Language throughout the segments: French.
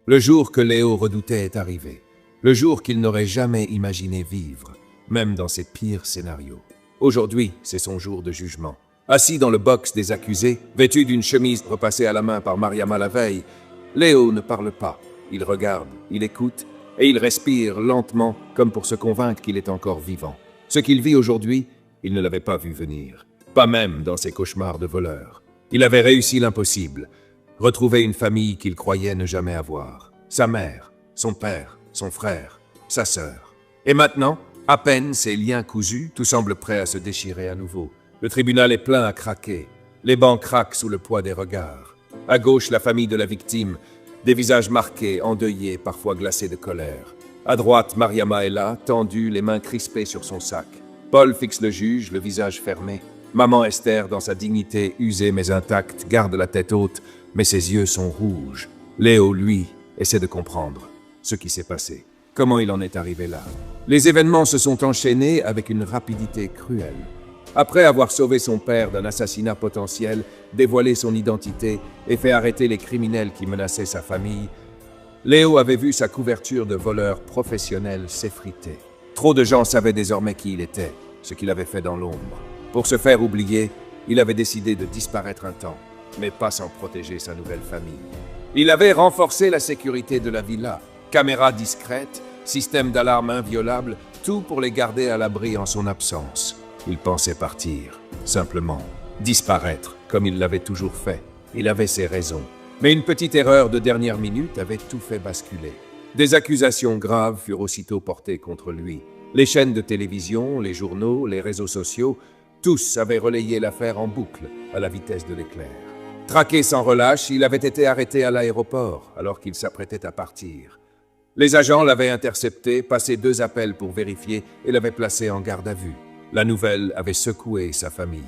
Le jour que Léo redoutait est arrivé. Le jour qu'il n'aurait jamais imaginé vivre, même dans ses pires scénarios. Aujourd'hui, c'est son jour de jugement. Assis dans le box des accusés, vêtu d'une chemise repassée à la main par Mariama la veille, Léo ne parle pas. Il regarde, il écoute, et il respire lentement, comme pour se convaincre qu'il est encore vivant. Ce qu'il vit aujourd'hui, il ne l'avait pas vu venir. Pas même dans ses cauchemars de voleur. Il avait réussi l'impossible. Retrouver une famille qu'il croyait ne jamais avoir. Sa mère, son père, son frère, sa sœur. Et maintenant, à peine ses liens cousus, tout semble prêt à se déchirer à nouveau. Le tribunal est plein à craquer. Les bancs craquent sous le poids des regards. À gauche, la famille de la victime, des visages marqués, endeuillés, parfois glacés de colère. À droite, Mariama est là, tendue, les mains crispées sur son sac. Paul fixe le juge, le visage fermé. Maman Esther, dans sa dignité usée mais intacte, garde la tête haute, mais ses yeux sont rouges. Léo, lui, essaie de comprendre ce qui s'est passé. Comment il en est arrivé là? Les événements se sont enchaînés avec une rapidité cruelle. Après avoir sauvé son père d'un assassinat potentiel, dévoilé son identité et fait arrêter les criminels qui menaçaient sa famille, Léo avait vu sa couverture de voleur professionnel s'effriter. Trop de gens savaient désormais qui il était, ce qu'il avait fait dans l'ombre. Pour se faire oublier, il avait décidé de disparaître un temps, mais pas sans protéger sa nouvelle famille. Il avait renforcé la sécurité de la villa, caméras discrètes, système d'alarme inviolable, tout pour les garder à l'abri en son absence. Il pensait partir, simplement, disparaître, comme il l'avait toujours fait. Il avait ses raisons. Mais une petite erreur de dernière minute avait tout fait basculer. Des accusations graves furent aussitôt portées contre lui. Les chaînes de télévision, les journaux, les réseaux sociaux, tous avaient relayé l'affaire en boucle, à la vitesse de l'éclair. Traqué sans relâche, il avait été arrêté à l'aéroport, alors qu'il s'apprêtait à partir. Les agents l'avaient intercepté, passé 2 appels pour vérifier et l'avaient placé en garde à vue. La nouvelle avait secoué sa famille.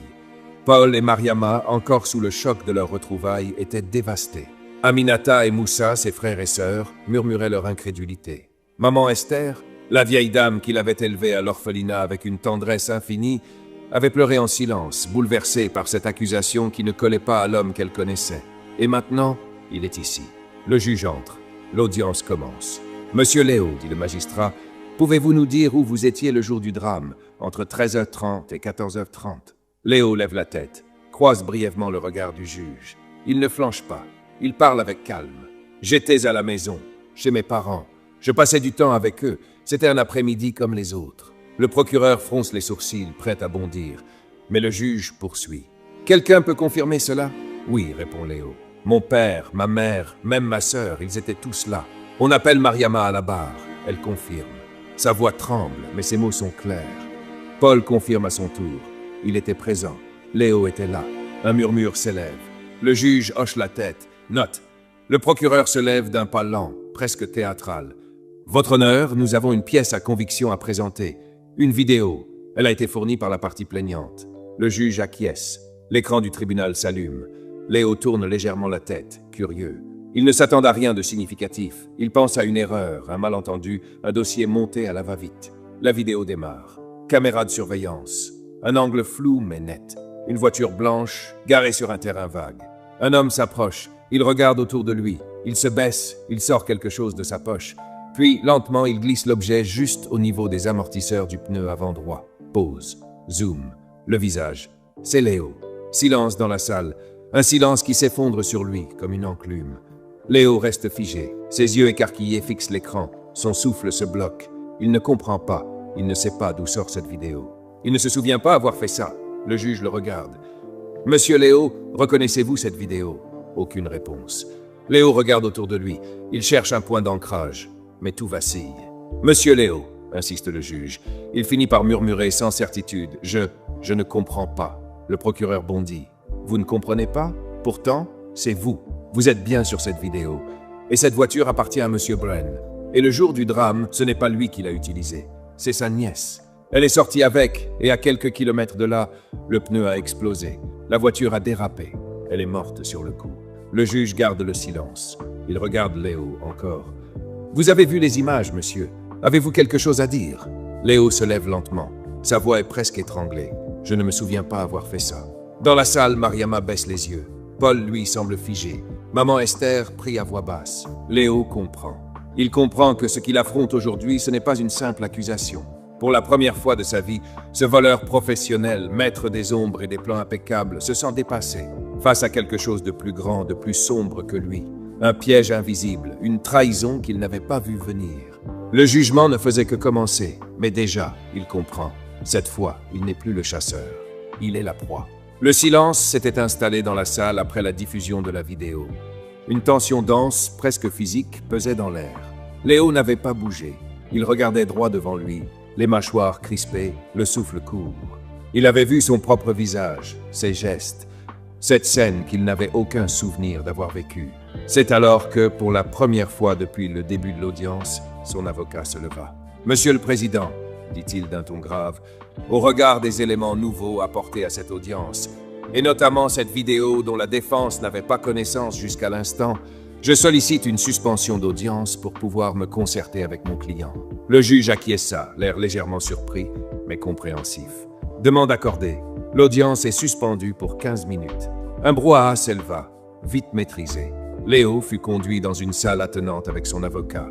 Paul et Mariama, encore sous le choc de leur retrouvailles, étaient dévastés. Aminata et Moussa, ses frères et sœurs, murmuraient leur incrédulité. Maman Esther, la vieille dame qui l'avait élevée à l'orphelinat avec une tendresse infinie, avait pleuré en silence, bouleversée par cette accusation qui ne collait pas à l'homme qu'elle connaissait. Et maintenant, il est ici. Le juge entre. L'audience commence. « Monsieur Léo, dit le magistrat, pouvez-vous nous dire où vous étiez le jour du drame, entre 13h30 et 14h30 » Léo lève la tête, croise brièvement le regard du juge. Il ne flanche pas. Il parle avec calme. « J'étais à la maison, chez mes parents. Je passais du temps avec eux. C'était un après-midi comme les autres. » Le procureur fronce les sourcils, prêt à bondir. Mais le juge poursuit. « Quelqu'un peut confirmer cela ?»« Oui, répond Léo. Mon père, ma mère, même ma sœur, ils étaient tous là. On appelle Mariama à la barre. Elle confirme. Sa voix tremble, mais ses mots sont clairs. Paul confirme à son tour. Il était présent. Léo était là. Un murmure s'élève. Le juge hoche la tête. Note. Le procureur se lève d'un pas lent, presque théâtral. « Votre honneur, nous avons une pièce à conviction à présenter. Une vidéo. Elle a été fournie par la partie plaignante. » Le juge acquiesce. L'écran du tribunal s'allume. Léo tourne légèrement la tête, curieux. Il ne s'attend à rien de significatif. Il pense à une erreur, un malentendu, un dossier monté à la va-vite. La vidéo démarre. Caméra de surveillance. Un angle flou mais net. Une voiture blanche, garée sur un terrain vague. Un homme s'approche. Il regarde autour de lui. Il se baisse. Il sort quelque chose de sa poche. Puis, lentement, il glisse l'objet juste au niveau des amortisseurs du pneu avant droit. Pause. Zoom. Le visage. C'est Léo. Silence dans la salle. Un silence qui s'effondre sur lui, comme une enclume. Léo reste figé. Ses yeux écarquillés fixent l'écran. Son souffle se bloque. Il ne comprend pas. Il ne sait pas d'où sort cette vidéo. Il ne se souvient pas avoir fait ça. Le juge le regarde. « Monsieur Léo, reconnaissez-vous cette vidéo ?» Aucune réponse. Léo regarde autour de lui. Il cherche un point d'ancrage. Mais tout vacille. « Monsieur Léo, » insiste le juge. Il finit par murmurer sans certitude. « Je ne comprends pas. » Le procureur bondit. « Vous ne comprenez pas? Pourtant, c'est vous. Vous êtes bien sur cette vidéo. Et cette voiture appartient à Monsieur Bren. Et le jour du drame, ce n'est pas lui qui l'a utilisée. C'est sa nièce. Elle est sortie avec, et à quelques kilomètres de là, le pneu a explosé. La voiture a dérapé. Elle est morte sur le coup. » Le juge garde le silence. Il regarde Léo encore. « Vous avez vu les images, monsieur. Avez-vous quelque chose à dire ?» Léo se lève lentement. Sa voix est presque étranglée. « Je ne me souviens pas avoir fait ça. » Dans la salle, Mariama baisse les yeux. Paul, lui, semble figé. Maman Esther prie à voix basse. Léo comprend. Il comprend que ce qu'il affronte aujourd'hui, ce n'est pas une simple accusation. Pour la première fois de sa vie, ce voleur professionnel, maître des ombres et des plans impeccables, se sent dépassé, face à quelque chose de plus grand, de plus sombre que lui. Un piège invisible, une trahison qu'il n'avait pas vu venir. Le jugement ne faisait que commencer, mais déjà, il comprend. Cette fois, il n'est plus le chasseur. Il est la proie. Le silence s'était installé dans la salle après la diffusion de la vidéo. Une tension dense, presque physique, pesait dans l'air. Léo n'avait pas bougé. Il regardait droit devant lui, les mâchoires crispées, le souffle court. Il avait vu son propre visage, ses gestes, cette scène qu'il n'avait aucun souvenir d'avoir vécue. C'est alors que, pour la première fois depuis le début de l'audience, son avocat se leva. « Monsieur le Président », dit-il d'un ton grave, au regard des éléments nouveaux apportés à cette audience, et notamment cette vidéo dont la défense n'avait pas connaissance jusqu'à l'instant, je sollicite une suspension d'audience pour pouvoir me concerter avec mon client. Le juge acquiesça, l'air légèrement surpris, mais compréhensif. Demande accordée. L'audience est suspendue pour 15 minutes. Un brouhaha s'éleva, vite maîtrisé. Léo fut conduit dans une salle attenante avec son avocat.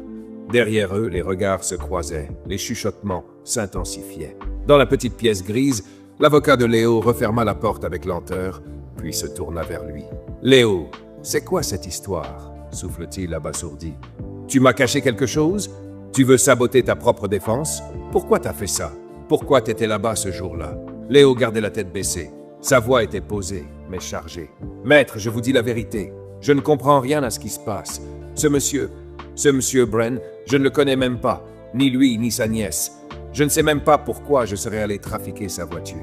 Derrière eux, les regards se croisaient, les chuchotements s'intensifiaient. Dans la petite pièce grise, l'avocat de Léo referma la porte avec lenteur, puis se tourna vers lui. « Léo, c'est quoi cette histoire ?» souffle-t-il abasourdi. « Tu m'as caché quelque chose? Tu veux saboter ta propre défense? Pourquoi t'as fait ça? Pourquoi t'étais là-bas ce jour-là » Léo gardait la tête baissée. Sa voix était posée, mais chargée. « Maître, je vous dis la vérité. Je ne comprends rien à ce qui se passe. Ce monsieur Bren, je ne le connais même pas, ni lui, ni sa nièce. Je ne sais même pas pourquoi je serais allé trafiquer sa voiture.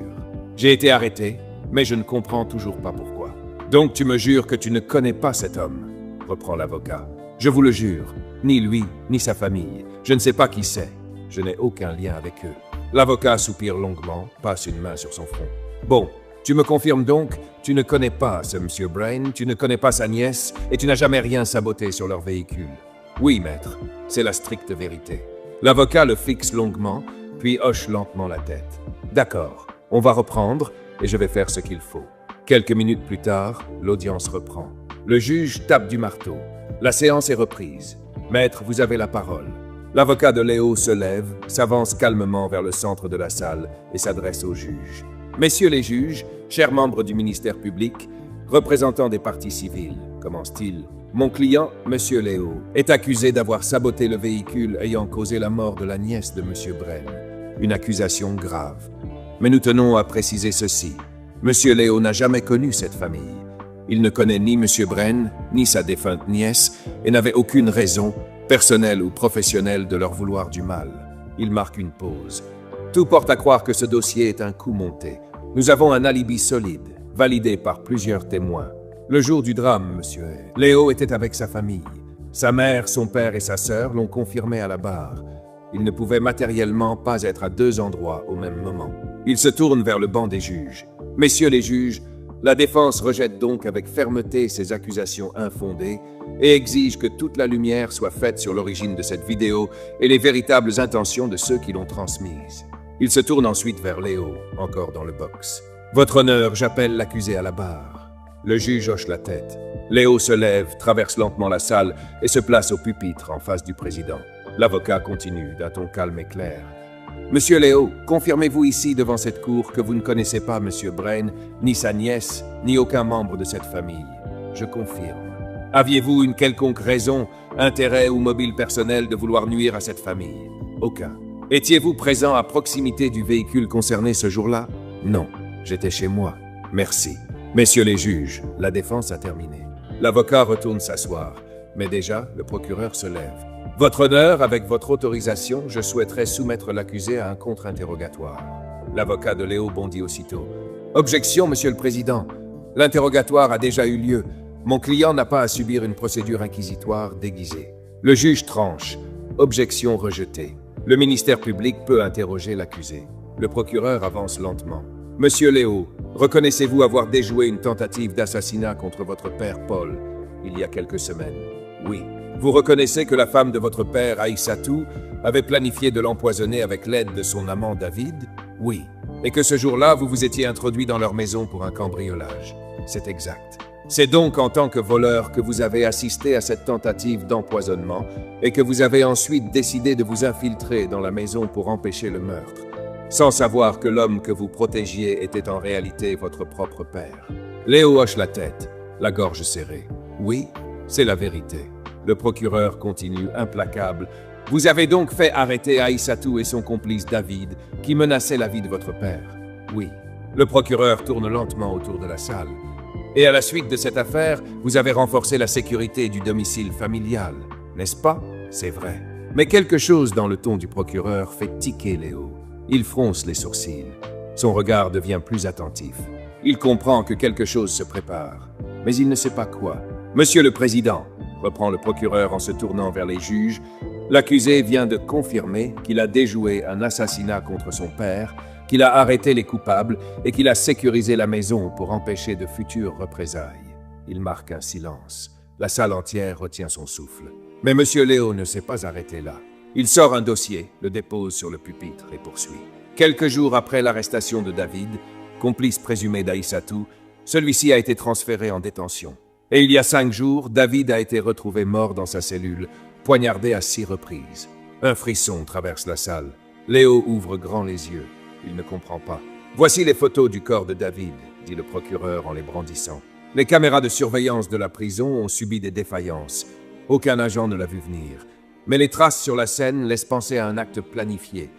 J'ai été arrêté, mais je ne comprends toujours pas pourquoi. Donc tu me jures que tu ne connais pas cet homme ?» reprend l'avocat. « Je vous le jure, ni lui, ni sa famille. Je ne sais pas qui c'est. Je n'ai aucun lien avec eux. » L'avocat soupire longuement, passe une main sur son front. « Bon, tu me confirmes donc, tu ne connais pas ce monsieur Brain, tu ne connais pas sa nièce, et tu n'as jamais rien saboté sur leur véhicule. » « Oui, maître, c'est la stricte vérité. » L'avocat le fixe longuement, puis hoche lentement la tête. « D'accord, on va reprendre, et je vais faire ce qu'il faut. » Quelques minutes plus tard, l'audience reprend. Le juge tape du marteau. La séance est reprise. « Maître, vous avez la parole. » L'avocat de Léo se lève, s'avance calmement vers le centre de la salle et s'adresse au juge. « Messieurs les juges, chers membres du ministère public, représentants des parties civiles, commence-t-il. Mon client, Monsieur Léo, est accusé d'avoir saboté le véhicule ayant causé la mort de la nièce de Monsieur Bren. Une accusation grave. Mais nous tenons à préciser ceci. Monsieur Léo n'a jamais connu cette famille. Il ne connaît ni Monsieur Bren, ni sa défunte nièce, et n'avait aucune raison, personnelle ou professionnelle, de leur vouloir du mal. Il marque une pause. Tout porte à croire que ce dossier est un coup monté. Nous avons un alibi solide, validé par plusieurs témoins. Le jour du drame, monsieur, Léo était avec sa famille. Sa mère, son père et sa sœur l'ont confirmé à la barre. Il ne pouvait matériellement pas être à deux endroits au même moment. Il se tourne vers le banc des juges. Messieurs les juges, la défense rejette donc avec fermeté ces accusations infondées et exige que toute la lumière soit faite sur l'origine de cette vidéo et les véritables intentions de ceux qui l'ont transmise. Il se tourne ensuite vers Léo, encore dans le box. « Votre honneur, j'appelle l'accusé à la barre. » Le juge hoche la tête. Léo se lève, traverse lentement la salle et se place au pupitre en face du président. L'avocat continue d'un ton calme et clair. « Monsieur Léo, confirmez-vous ici devant cette cour que vous ne connaissez pas Monsieur Brain, ni sa nièce, ni aucun membre de cette famille? » « Je confirme. » « Aviez-vous une quelconque raison, intérêt ou mobile personnel de vouloir nuire à cette famille? » « Aucun. » « Étiez-vous présent à proximité du véhicule concerné ce jour-là? » « Non. J'étais chez moi. Merci. » Messieurs les juges, la défense a terminé. L'avocat retourne s'asseoir, mais déjà, le procureur se lève. « Votre honneur, avec votre autorisation, je souhaiterais soumettre l'accusé à un contre-interrogatoire. » L'avocat de Léo bondit aussitôt. « Objection, monsieur le président. L'interrogatoire a déjà eu lieu. Mon client n'a pas à subir une procédure inquisitoire déguisée. » Le juge tranche. Objection rejetée. Le ministère public peut interroger l'accusé. Le procureur avance lentement. « Monsieur Léo, reconnaissez-vous avoir déjoué une tentative d'assassinat contre votre père Paul, il y a quelques semaines? » « Oui. » « Vous reconnaissez que la femme de votre père, Aïssatou, avait planifié de l'empoisonner avec l'aide de son amant David? » « Oui. » « Et que ce jour-là, vous vous étiez introduit dans leur maison pour un cambriolage? » « C'est exact. » C'est donc en tant que voleur que vous avez assisté à cette tentative d'empoisonnement et que vous avez ensuite décidé de vous infiltrer dans la maison pour empêcher le meurtre, sans savoir que l'homme que vous protégiez était en réalité votre propre père. Léo hoche la tête, la gorge serrée. Oui, c'est la vérité. Le procureur continue implacable. Vous avez donc fait arrêter Aïssatou et son complice David, qui menaçaient la vie de votre père. Oui. Le procureur tourne lentement autour de la salle. Et à la suite de cette affaire, vous avez renforcé la sécurité du domicile familial, n'est-ce pas? C'est vrai. Mais quelque chose dans le ton du procureur fait tiquer Léo. Il fronce les sourcils. Son regard devient plus attentif. Il comprend que quelque chose se prépare, mais il ne sait pas quoi. « Monsieur le Président », reprend le procureur en se tournant vers les juges, l'accusé vient de confirmer qu'il a déjoué un assassinat contre son père, qu'il a arrêté les coupables et qu'il a sécurisé la maison pour empêcher de futures représailles. Il marque un silence. La salle entière retient son souffle. Mais Monsieur Léo ne s'est pas arrêté là. Il sort un dossier, le dépose sur le pupitre et poursuit. Quelques jours après l'arrestation de David, complice présumé d'Aïssatou, celui-ci a été transféré en détention. Et il y a 5 jours, David a été retrouvé mort dans sa cellule, poignardé à 6 reprises. Un frisson traverse la salle. Léo ouvre grand les yeux. Il ne comprend pas. « Voici les photos du corps de David », dit le procureur en les brandissant. Les caméras de surveillance de la prison ont subi des défaillances. Aucun agent ne l'a vu venir. Mais les traces sur la scène laissent penser à un acte planifié.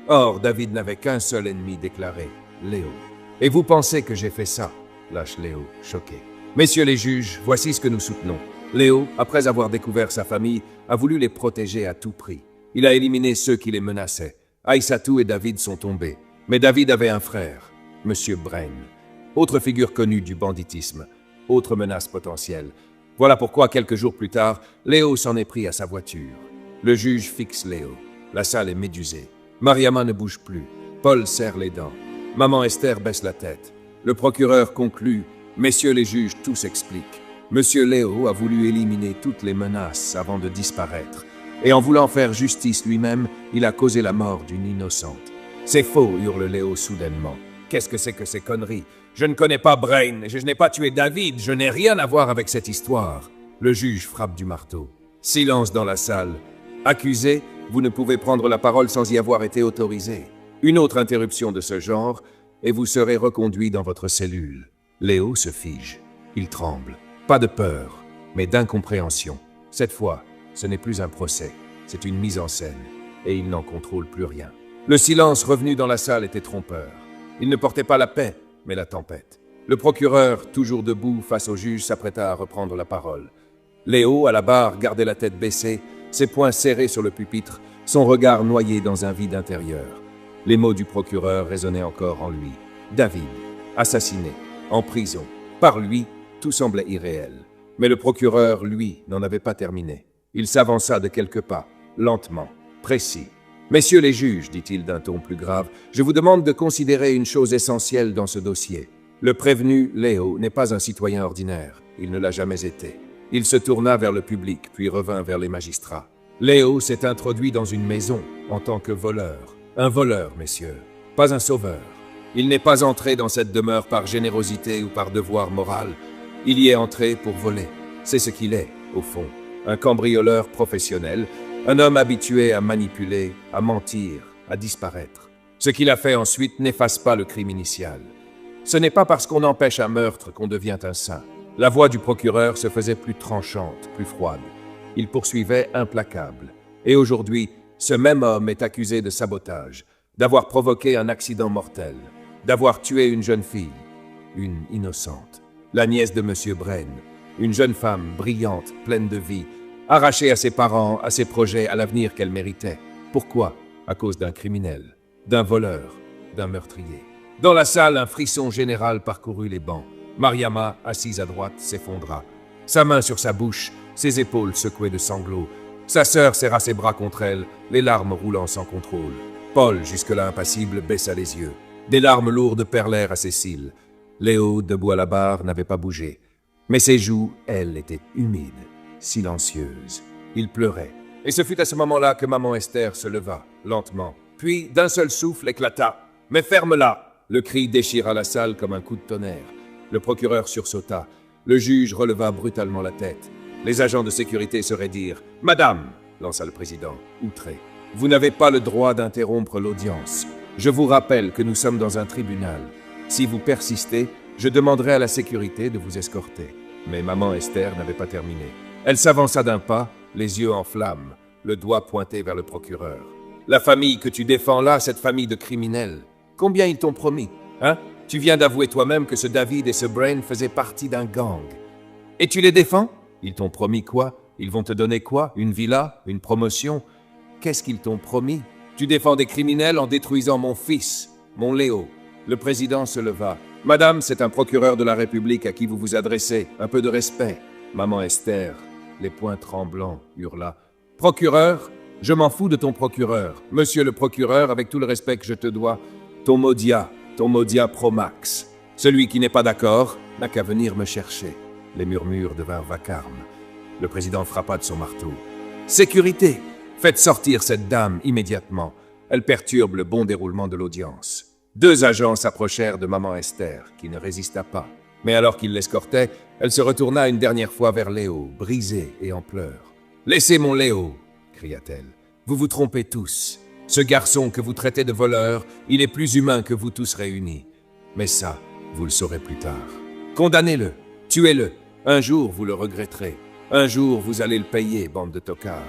Or, David n'avait qu'un seul ennemi déclaré, Léo. « Et vous pensez que j'ai fait ça ?» lâche Léo, choqué. « Messieurs les juges, voici ce que nous soutenons. Léo, après avoir découvert sa famille, a voulu les protéger à tout prix. Il a éliminé ceux qui les menaçaient. Aïssatou et David sont tombés. Mais David avait un frère, Monsieur Brain. Autre figure connue du banditisme. Autre menace potentielle. Voilà pourquoi, quelques jours plus tard, Léo s'en est pris à sa voiture. Le juge fixe Léo. La salle est médusée. Mariama ne bouge plus. Paul serre les dents. Maman Esther baisse la tête. Le procureur conclut. Messieurs les juges, tout s'explique. Monsieur Léo a voulu éliminer toutes les menaces avant de disparaître. Et en voulant faire justice lui-même, il a causé la mort d'une innocente. C'est faux, hurle Léo soudainement. Qu'est-ce que c'est que ces conneries? Je ne connais pas Brain, je n'ai pas tué David, je n'ai rien à voir avec cette histoire. Le juge frappe du marteau. Silence dans la salle. Accusé, vous ne pouvez prendre la parole sans y avoir été autorisé. Une autre interruption de ce genre, et vous serez reconduit dans votre cellule. Léo se fige. Il tremble. Pas de peur, mais d'incompréhension. Cette fois, ce n'est plus un procès, c'est une mise en scène, et il n'en contrôle plus rien. Le silence revenu dans la salle était trompeur. Il ne portait pas la paix, mais la tempête. Le procureur, toujours debout face au juge, s'apprêta à reprendre la parole. Léo, à la barre, gardait la tête baissée, ses poings serrés sur le pupitre, son regard noyé dans un vide intérieur. Les mots du procureur résonnaient encore en lui. David, assassiné, en prison. Par lui, tout semblait irréel. Mais le procureur, lui, n'en avait pas terminé. Il s'avança de quelques pas, lentement, précis. « Messieurs les juges, dit-il d'un ton plus grave, je vous demande de considérer une chose essentielle dans ce dossier. Le prévenu, Léo, n'est pas un citoyen ordinaire. Il ne l'a jamais été. » Il se tourna vers le public, puis revint vers les magistrats. Léo s'est introduit dans une maison en tant que voleur. Un voleur, messieurs, pas un sauveur. Il n'est pas entré dans cette demeure par générosité ou par devoir moral. Il y est entré pour voler. C'est ce qu'il est, au fond. Un cambrioleur professionnel, un homme habitué à manipuler, à mentir, à disparaître. Ce qu'il a fait ensuite n'efface pas le crime initial. Ce n'est pas parce qu'on empêche un meurtre qu'on devient un saint. La voix du procureur se faisait plus tranchante, plus froide. Il poursuivait implacable. Et aujourd'hui, ce même homme est accusé de sabotage, d'avoir provoqué un accident mortel, d'avoir tué une jeune fille, une innocente, la nièce de Monsieur Brain, une jeune femme brillante, pleine de vie, arrachée à ses parents, à ses projets, à l'avenir qu'elle méritait. Pourquoi? À cause d'un criminel, d'un voleur, d'un meurtrier. Dans la salle, un frisson général parcourut les bancs. Mariama, assise à droite, s'effondra. Sa main sur sa bouche, ses épaules secouées de sanglots. Sa sœur serra ses bras contre elle, les larmes roulant sans contrôle. Paul, jusque-là impassible, baissa les yeux. Des larmes lourdes perlèrent à ses cils. Léo, debout à la barre, n'avait pas bougé. Mais ses joues, elles, étaient humides, silencieuses. Il pleurait. Et ce fut à ce moment-là que maman Esther se leva, lentement. Puis, d'un seul souffle, éclata. « Mais ferme-la » Le cri déchira la salle comme un coup de tonnerre. Le procureur sursauta. Le juge releva brutalement la tête. Les agents de sécurité sauraient dire « Madame !» lança le président, outré. « Vous n'avez pas le droit d'interrompre l'audience. Je vous rappelle que nous sommes dans un tribunal. Si vous persistez, je demanderai à la sécurité de vous escorter. » Mais maman Esther n'avait pas terminé. Elle s'avança d'un pas, les yeux en flammes, le doigt pointé vers le procureur. « La famille que tu défends là, cette famille de criminels, combien ils t'ont promis, hein? Tu viens d'avouer toi-même que ce David et ce Brain faisaient partie d'un gang. Et tu les défends? Ils t'ont promis quoi? Ils vont te donner quoi? Une villa? Une promotion? Qu'est-ce qu'ils t'ont promis? Tu défends des criminels en détruisant mon fils, mon Léo. » Le président se leva. « Madame, c'est un procureur de la République à qui vous vous adressez. Un peu de respect. » Maman Esther, les poings tremblants, hurla. « Procureur, je m'en fous de ton procureur. Monsieur le procureur, avec tout le respect que je te dois, ton Modia Pro Max. Celui qui n'est pas d'accord n'a qu'à venir me chercher. » Les murmures devinrent vacarmes. Le président frappa de son marteau. « Sécurité! Faites sortir cette dame immédiatement. Elle perturbe le bon déroulement de l'audience. » 2 agents s'approchèrent de maman Esther, qui ne résista pas. Mais alors qu'ils l'escortaient, elle se retourna une dernière fois vers Léo, brisée et en pleurs. « Laissez mon Léo !» cria-t-elle. « Vous vous trompez tous. Ce garçon que vous traitez de voleur, il est plus humain que vous tous réunis. Mais ça, vous le saurez plus tard. Condamnez-le, tuez-le. Un jour, vous le regretterez. Un jour, vous allez le payer, bande de tocards. »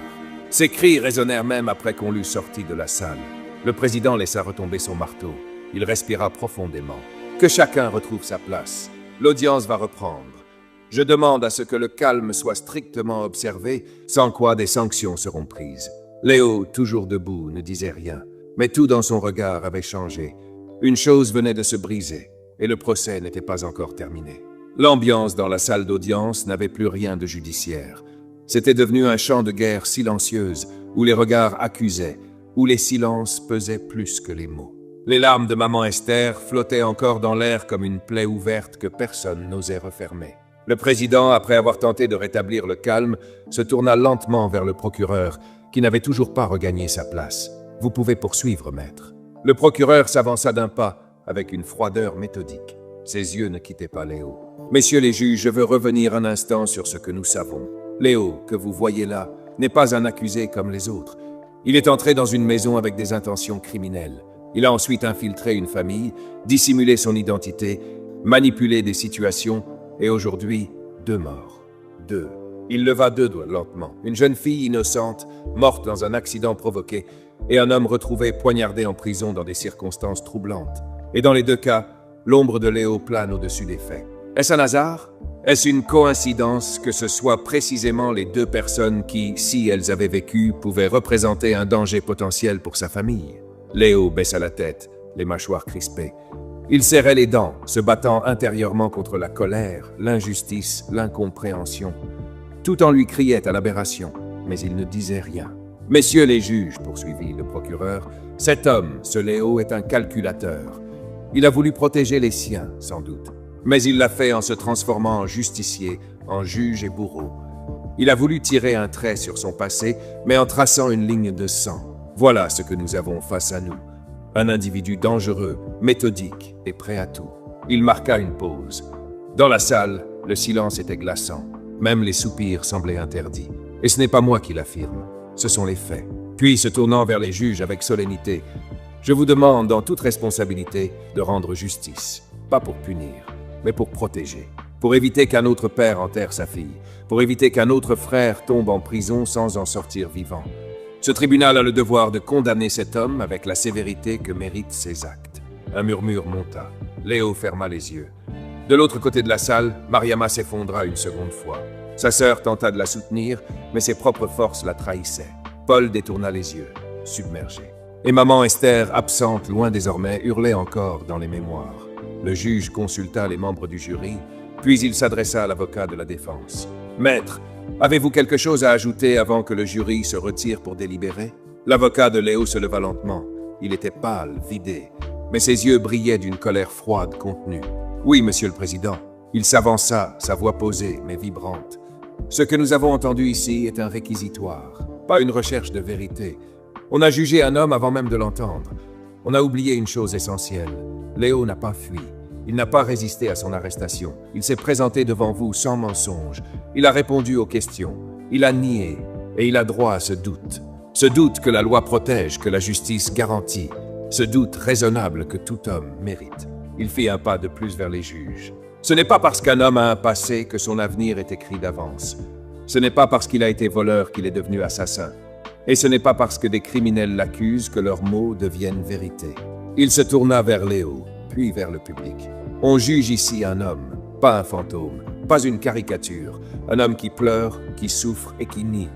Ces cris résonnèrent même après qu'on l'eût sorti de la salle. Le président laissa retomber son marteau. Il respira profondément. « Que chacun retrouve sa place. L'audience va reprendre. Je demande à ce que le calme soit strictement observé, sans quoi des sanctions seront prises. » Léo, toujours debout, ne disait rien, mais tout dans son regard avait changé. Une chose venait de se briser, et le procès n'était pas encore terminé. L'ambiance dans la salle d'audience n'avait plus rien de judiciaire. C'était devenu un champ de guerre silencieuse, où les regards accusaient, où les silences pesaient plus que les mots. Les larmes de maman Esther flottaient encore dans l'air comme une plaie ouverte que personne n'osait refermer. Le président, après avoir tenté de rétablir le calme, se tourna lentement vers le procureur, qui n'avait toujours pas regagné sa place. « Vous pouvez poursuivre, maître. » Le procureur s'avança d'un pas, avec une froideur méthodique. Ses yeux ne quittaient pas Léo. « Messieurs les juges, je veux revenir un instant sur ce que nous savons. Léo, que vous voyez là, n'est pas un accusé comme les autres. Il est entré dans une maison avec des intentions criminelles. Il a ensuite infiltré une famille, dissimulé son identité, manipulé des situations, et aujourd'hui, 2 morts. 2. Il leva 2 doigts lentement. Une jeune fille innocente, morte dans un accident provoqué, et un homme retrouvé poignardé en prison dans des circonstances troublantes. Et dans les 2 cas, l'ombre de Léo plane au-dessus des faits. Est-ce un hasard? Est-ce une coïncidence que ce soit précisément les 2 personnes qui, si elles avaient vécu, pouvaient représenter un danger potentiel pour sa famille? Léo baissa la tête, les mâchoires crispées. Il serrait les dents, se battant intérieurement contre la colère, l'injustice, l'incompréhension. Tout en lui criait à l'aberration, mais il ne disait rien. « Messieurs les juges, poursuivit le procureur, cet homme, ce Léo, est un calculateur. Il a voulu protéger les siens, sans doute. Mais il l'a fait en se transformant en justicier, en juge et bourreau. Il a voulu tirer un trait sur son passé, mais en traçant une ligne de sang. Voilà ce que nous avons face à nous. Un individu dangereux, méthodique et prêt à tout. » Il marqua une pause. Dans la salle, le silence était glaçant. Même les soupirs semblaient interdits. Et ce n'est pas moi qui l'affirme, ce sont les faits. Puis, se tournant vers les juges avec solennité, « Je vous demande, en toute responsabilité, de rendre justice. Pas pour punir, mais pour protéger. Pour éviter qu'un autre père enterre sa fille. Pour éviter qu'un autre frère tombe en prison sans en sortir vivant. Ce tribunal a le devoir de condamner cet homme avec la sévérité que méritent ses actes. » Un murmure monta. Léo ferma les yeux. De l'autre côté de la salle, Mariama s'effondra une seconde fois. Sa sœur tenta de la soutenir, mais ses propres forces la trahissaient. Paul détourna les yeux, submergé. Et maman Esther, absente loin désormais, hurlait encore dans les mémoires. Le juge consulta les membres du jury, puis il s'adressa à l'avocat de la défense. « Maître, avez-vous quelque chose à ajouter avant que le jury se retire pour délibérer ?» L'avocat de Léo se leva lentement. Il était pâle, vidé, mais ses yeux brillaient d'une colère froide contenue. « Oui, monsieur le président. » Il s'avança, sa voix posée, mais vibrante. « Ce que nous avons entendu ici est un réquisitoire, pas une recherche de vérité. On a jugé un homme avant même de l'entendre. On a oublié une chose essentielle. Léo n'a pas fui. Il n'a pas résisté à son arrestation. Il s'est présenté devant vous sans mensonge. Il a répondu aux questions. Il a nié. Et il a droit à ce doute. Ce doute que la loi protège, que la justice garantit. Ce doute raisonnable que tout homme mérite. Il fit un pas de plus vers les juges. Ce n'est pas parce qu'un homme a un passé que son avenir est écrit d'avance. Ce n'est pas parce qu'il a été voleur qu'il est devenu assassin. Et ce n'est pas parce que des criminels l'accusent que leurs mots deviennent vérité. Il se tourna vers Léo, puis vers le public. On juge ici un homme, pas un fantôme, pas une caricature. Un homme qui pleure, qui souffre et qui nie.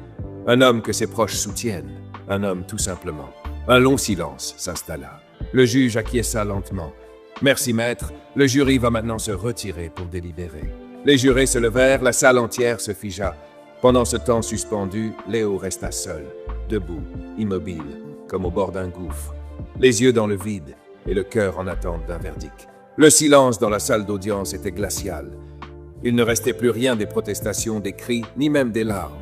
Un homme que ses proches soutiennent. Un homme tout simplement. Un long silence s'installa. Le juge acquiesça lentement. « Merci, maître. Le jury va maintenant se retirer pour délibérer. » Les jurés se levèrent, la salle entière se figea. Pendant ce temps suspendu, Léo resta seul, debout, immobile, comme au bord d'un gouffre, les yeux dans le vide et le cœur en attente d'un verdict. Le silence dans la salle d'audience était glacial. Il ne restait plus rien des protestations, des cris, ni même des larmes.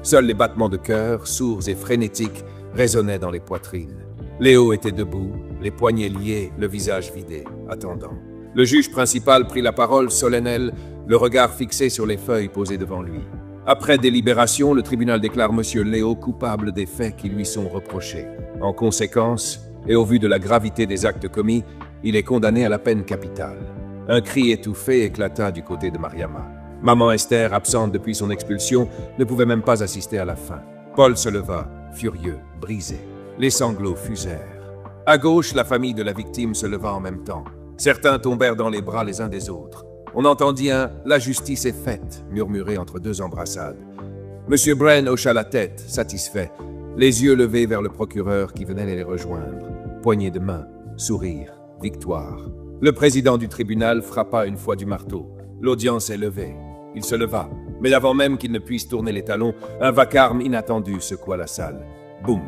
Seuls les battements de cœur, sourds et frénétiques, résonnaient dans les poitrines. Léo était debout, les poignets liés, le visage vidé, attendant. Le juge principal prit la parole solennel, le regard fixé sur les feuilles posées devant lui. Après délibération, le tribunal déclare Monsieur Léo coupable des faits qui lui sont reprochés. En conséquence, et au vu de la gravité des actes commis, il est condamné à la peine capitale. Un cri étouffé éclata du côté de Mariama. Maman Esther, absente depuis son expulsion, ne pouvait même pas assister à la fin. Paul se leva, furieux, brisé. Les sanglots fusèrent. À gauche, la famille de la victime se leva en même temps. Certains tombèrent dans les bras les uns des autres. On entendit un « La justice est faite » murmuré entre deux embrassades. Monsieur Bren hocha la tête, satisfait, les yeux levés vers le procureur qui venait les rejoindre. Poignée de main, sourire, victoire. Le président du tribunal frappa une fois du marteau. L'audience est levée. Il se leva, mais avant même qu'il ne puisse tourner les talons, un vacarme inattendu secoua la salle. Boum!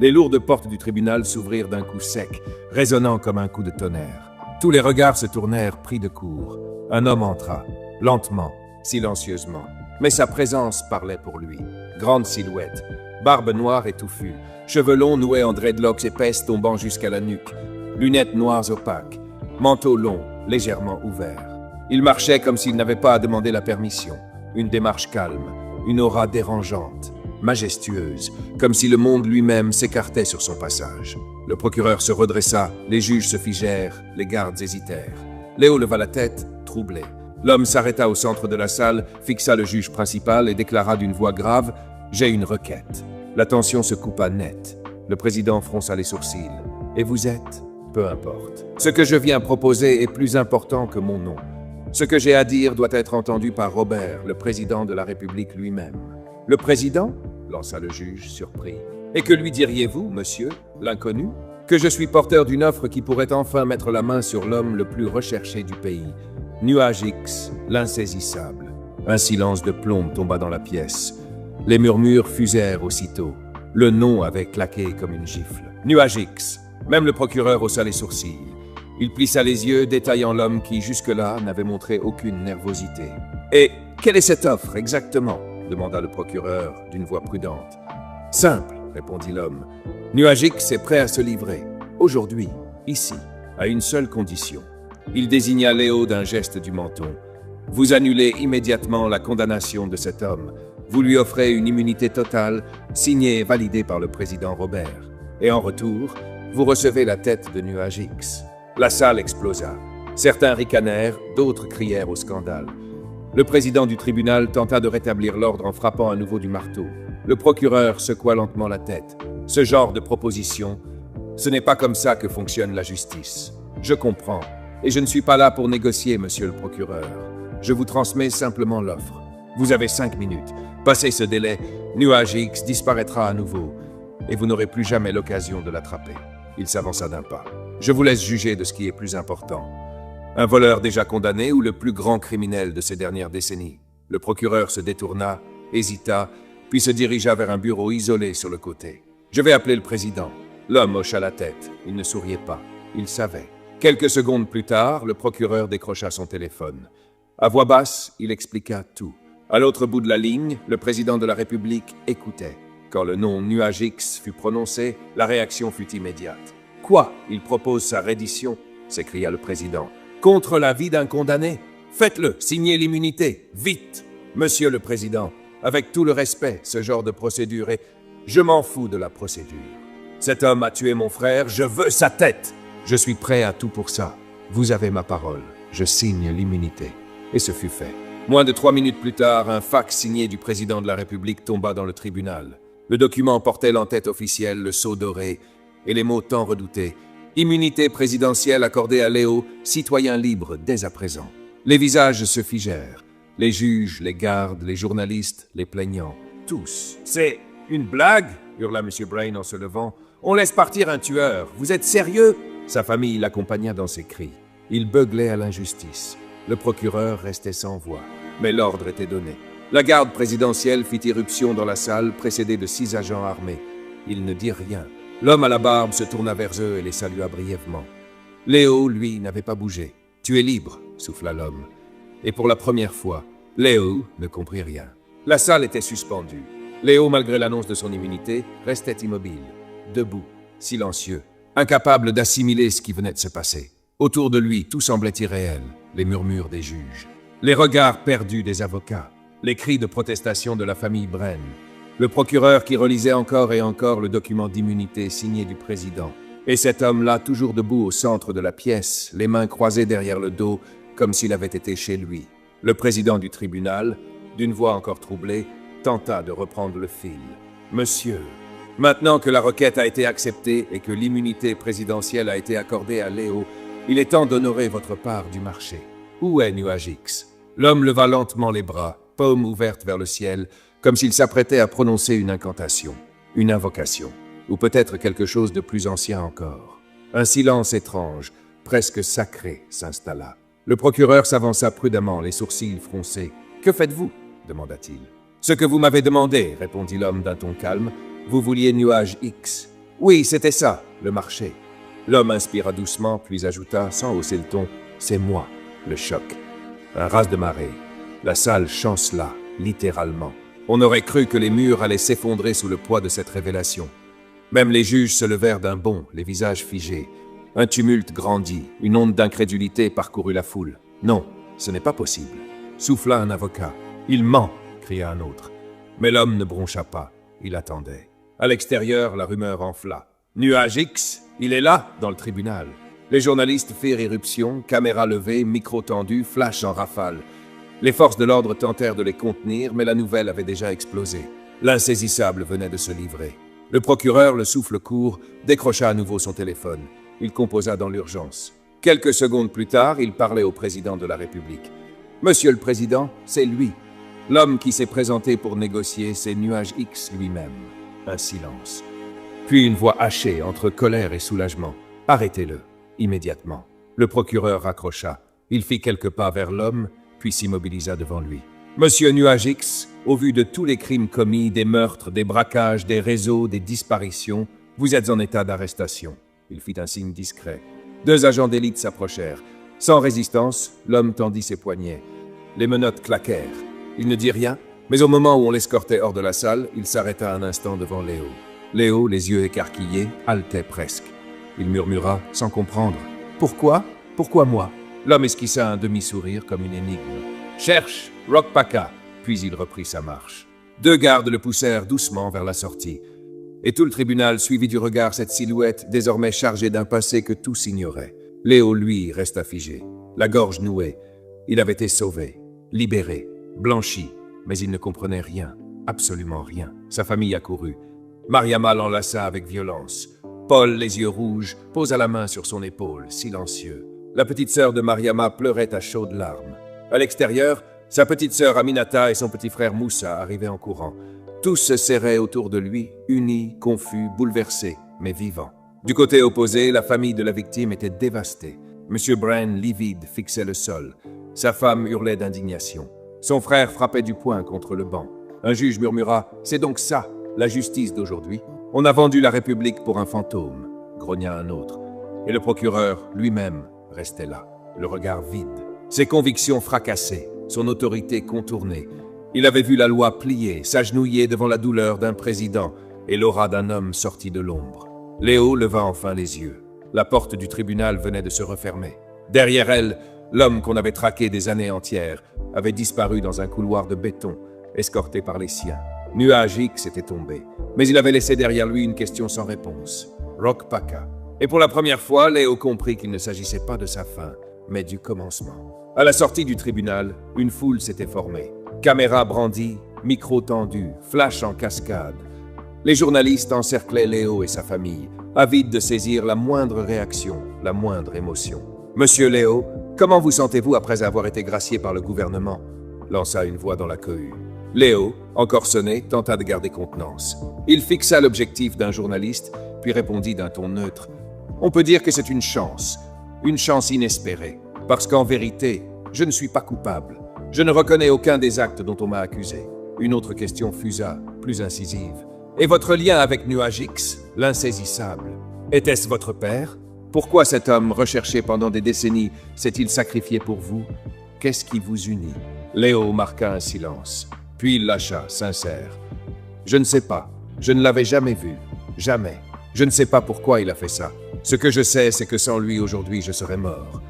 Les lourdes portes du tribunal s'ouvrirent d'un coup sec, résonnant comme un coup de tonnerre. Tous les regards se tournèrent pris de court. Un homme entra, lentement, silencieusement. Mais sa présence parlait pour lui. Grande silhouette, barbe noire et touffue, cheveux longs noués en dreadlocks épaisses tombant jusqu'à la nuque, lunettes noires opaques, manteau long, légèrement ouvert. Il marchait comme s'il n'avait pas à demander la permission. Une démarche calme, une aura dérangeante, majestueuse, comme si le monde lui-même s'écartait sur son passage. Le procureur se redressa, les juges se figèrent, les gardes hésitèrent. Léo leva la tête, troublé. L'homme s'arrêta au centre de la salle, fixa le juge principal et déclara d'une voix grave « J'ai une requête ». La tension se coupa net. Le président fronça les sourcils. « Et vous êtes ?» « Peu importe. Ce que je viens proposer est plus important que mon nom. Ce que j'ai à dire doit être entendu par Robert, le président de la République lui-même. »« Le président ?» lança le juge, surpris. « Et que lui diriez-vous, monsieur, l'inconnu ? Que je suis porteur d'une offre qui pourrait enfin mettre la main sur l'homme le plus recherché du pays. Nuage X, l'insaisissable. » Un silence de plomb tomba dans la pièce. Les murmures fusèrent aussitôt. Le nom avait claqué comme une gifle. Nuage X. Même le procureur haussa les sourcils. Il plissa les yeux, détaillant l'homme qui, jusque-là, n'avait montré aucune nervosité. « Et quelle est cette offre, exactement ?» demanda le procureur, d'une voix prudente. « Simple, » répondit l'homme. « Nuage X est prêt à se livrer. Aujourd'hui, ici, à une seule condition. » Il désigna Léo d'un geste du menton. « Vous annulez immédiatement la condamnation de cet homme. Vous lui offrez une immunité totale, signée et validée par le président Robert. Et en retour, vous recevez la tête de Nuage X. » La salle explosa. Certains ricanèrent, d'autres crièrent au scandale. Le président du tribunal tenta de rétablir l'ordre en frappant à nouveau du marteau. Le procureur secoua lentement la tête. Ce genre de proposition, ce n'est pas comme ça que fonctionne la justice. Je comprends, et je ne suis pas là pour négocier, monsieur le procureur. Je vous transmets simplement l'offre. Vous avez 5 minutes. Passé ce délai, Nuage X disparaîtra à nouveau, et vous n'aurez plus jamais l'occasion de l'attraper. Il s'avança d'un pas. Je vous laisse juger de ce qui est plus important. Un voleur déjà condamné ou le plus grand criminel de ces dernières décennies? Le procureur se détourna, hésita, puis se dirigea vers un bureau isolé sur le côté. Je vais appeler le président. L'homme hocha la tête. Il ne souriait pas. Il savait. Quelques secondes plus tard, le procureur décrocha son téléphone. À voix basse, il expliqua tout. À l'autre bout de la ligne, le président de la République écoutait. Quand le nom Nuage X fut prononcé, la réaction fut immédiate. « Quoi? Il propose sa reddition ?» s'écria le président. « contre la vie d'un condamné? Faites-le, signez l'immunité, vite! Monsieur le Président, avec tout le respect, ce genre de procédure est... Je m'en fous de la procédure. Cet homme a tué mon frère, je veux sa tête! Je suis prêt à tout pour ça. Vous avez ma parole. Je signe l'immunité. Et ce fut fait. Moins de 3 minutes plus tard, un fax signé du président de la République tomba dans le tribunal. Le document portait l'entête officielle, le sceau doré, et les mots tant redoutés. Immunité présidentielle accordée à Léo, citoyen libre dès à présent. Les visages se figèrent. Les juges, les gardes, les journalistes, les plaignants, tous. C'est une blague, hurla M. Brain en se levant. On laisse partir un tueur. Vous êtes sérieux? Sa famille l'accompagna dans ses cris. Il beuglait à l'injustice. Le procureur restait sans voix. Mais l'ordre était donné. La garde présidentielle fit irruption dans la salle, précédée de 6 agents armés. Ils ne dirent rien. L'homme à la barbe se tourna vers eux et les salua brièvement. Léo, lui, n'avait pas bougé. « Tu es libre », souffla l'homme. Et pour la première fois, Léo ne comprit rien. La salle était suspendue. Léo, malgré l'annonce de son immunité, restait immobile, debout, silencieux, incapable d'assimiler ce qui venait de se passer. Autour de lui, tout semblait irréel, les murmures des juges, les regards perdus des avocats, les cris de protestation de la famille Brain, le procureur qui relisait encore et encore le document d'immunité signé du président, et cet homme-là toujours debout au centre de la pièce, les mains croisées derrière le dos, comme s'il avait été chez lui. Le président du tribunal, d'une voix encore troublée, tenta de reprendre le fil. « Monsieur, maintenant que la requête a été acceptée et que l'immunité présidentielle a été accordée à Léo, il est temps d'honorer votre part du marché. Où est Nuage X ?» L'homme leva lentement les bras, paume ouverte vers le ciel, comme s'il s'apprêtait à prononcer une incantation, une invocation, ou peut-être quelque chose de plus ancien encore. Un silence étrange, presque sacré, s'installa. Le procureur s'avança prudemment, les sourcils froncés. « Que faites-vous » demanda-t-il. « Ce que vous m'avez demandé, » répondit l'homme d'un ton calme. « Vous vouliez Nuage X. »« Oui, c'était ça, le marché. » L'homme inspira doucement, puis ajouta, sans hausser le ton, « C'est moi, le choc. » Un raz de marée. La salle chancela, littéralement. On aurait cru que les murs allaient s'effondrer sous le poids de cette révélation. Même les juges se levèrent d'un bond, les visages figés. Un tumulte grandit, une onde d'incrédulité parcourut la foule. « Non, ce n'est pas possible. » Souffla un avocat. « Il ment !» cria un autre. Mais l'homme ne broncha pas. Il attendait. À l'extérieur, la rumeur enfla. « Nuage X, il est là, dans le tribunal. » Les journalistes firent irruption, caméras levées, micros tendus, flash en rafale. Les forces de l'ordre tentèrent de les contenir, mais la nouvelle avait déjà explosé. L'insaisissable venait de se livrer. Le procureur, le souffle court, décrocha à nouveau son téléphone. Il composa dans l'urgence. Quelques secondes plus tard, il parlait au président de la République. « Monsieur le Président, c'est lui. L'homme qui s'est présenté pour négocier, c'est Nuage X lui-même. » Un silence. Puis une voix hachée entre colère et soulagement. « Arrêtez-le, immédiatement. » Le procureur raccrocha. Il fit quelques pas vers l'homme, puis s'immobilisa devant lui. « Monsieur Nuage X, au vu de tous les crimes commis, des meurtres, des braquages, des réseaux, des disparitions, vous êtes en état d'arrestation. » Il fit un signe discret. 2 agents d'élite s'approchèrent. Sans résistance, l'homme tendit ses poignets. Les menottes claquèrent. Il ne dit rien, mais au moment où on l'escortait hors de la salle, il s'arrêta un instant devant Léo. Léo, les yeux écarquillés, haletait presque. Il murmura, sans comprendre. « Pourquoi? Pourquoi moi ?» L'homme esquissa un demi-sourire comme une énigme. « Cherche, Rockpaka !» Puis il reprit sa marche. 2 gardes le poussèrent doucement vers la sortie. Et tout le tribunal suivit du regard cette silhouette désormais chargée d'un passé que tous ignoraient. Léo, lui, resta figé, la gorge nouée. Il avait été sauvé, libéré, blanchi, mais il ne comprenait rien, absolument rien. Sa famille accourut. Mariama l'enlaça avec violence. Paul, les yeux rouges, posa la main sur son épaule, silencieux. La petite sœur de Mariama pleurait à chaudes larmes. À l'extérieur, sa petite sœur Aminata et son petit frère Moussa arrivaient en courant. Tous se serraient autour de lui, unis, confus, bouleversés, mais vivants. Du côté opposé, la famille de la victime était dévastée. M. Brain, livide, fixait le sol. Sa femme hurlait d'indignation. Son frère frappait du poing contre le banc. Un juge murmura « C'est donc ça, la justice d'aujourd'hui ? On a vendu la République pour un fantôme », grogna un autre. Et le procureur, lui-même, restait là, le regard vide. Ses convictions fracassées, son autorité contournée. Il avait vu la loi plier, s'agenouiller devant la douleur d'un président et l'aura d'un homme sorti de l'ombre. Léo leva enfin les yeux. La porte du tribunal venait de se refermer. Derrière elle, l'homme qu'on avait traqué des années entières, avait disparu dans un couloir de béton, escorté par les siens. Nuage X était tombé, mais il avait laissé derrière lui une question sans réponse. Rock Paca. Et pour la première fois, Léo comprit qu'il ne s'agissait pas de sa fin, mais du commencement. À la sortie du tribunal, une foule s'était formée. Caméra brandie, micro tendu, flash en cascade. Les journalistes encerclaient Léo et sa famille, avides de saisir la moindre réaction, la moindre émotion. « Monsieur Léo, comment vous sentez-vous après avoir été gracié par le gouvernement ?» lança une voix dans la cohue. Léo, encore sonné, tenta de garder contenance. Il fixa l'objectif d'un journaliste, puis répondit d'un ton neutre. « On peut dire que c'est une chance inespérée, parce qu'en vérité, je ne suis pas coupable. Je ne reconnais aucun des actes dont on m'a accusé. » Une autre question fusa, plus incisive. « Et votre lien avec Nuage X, l'insaisissable, était-ce votre père? Pourquoi cet homme, recherché pendant des décennies, s'est-il sacrifié pour vous? Qu'est-ce qui vous unit ?» Léo marqua un silence, puis il lâcha, sincère. « Je ne sais pas. Je ne l'avais jamais vu. Jamais. Je ne sais pas pourquoi il a fait ça. Ce que je sais, c'est que sans lui, aujourd'hui, je serais mort.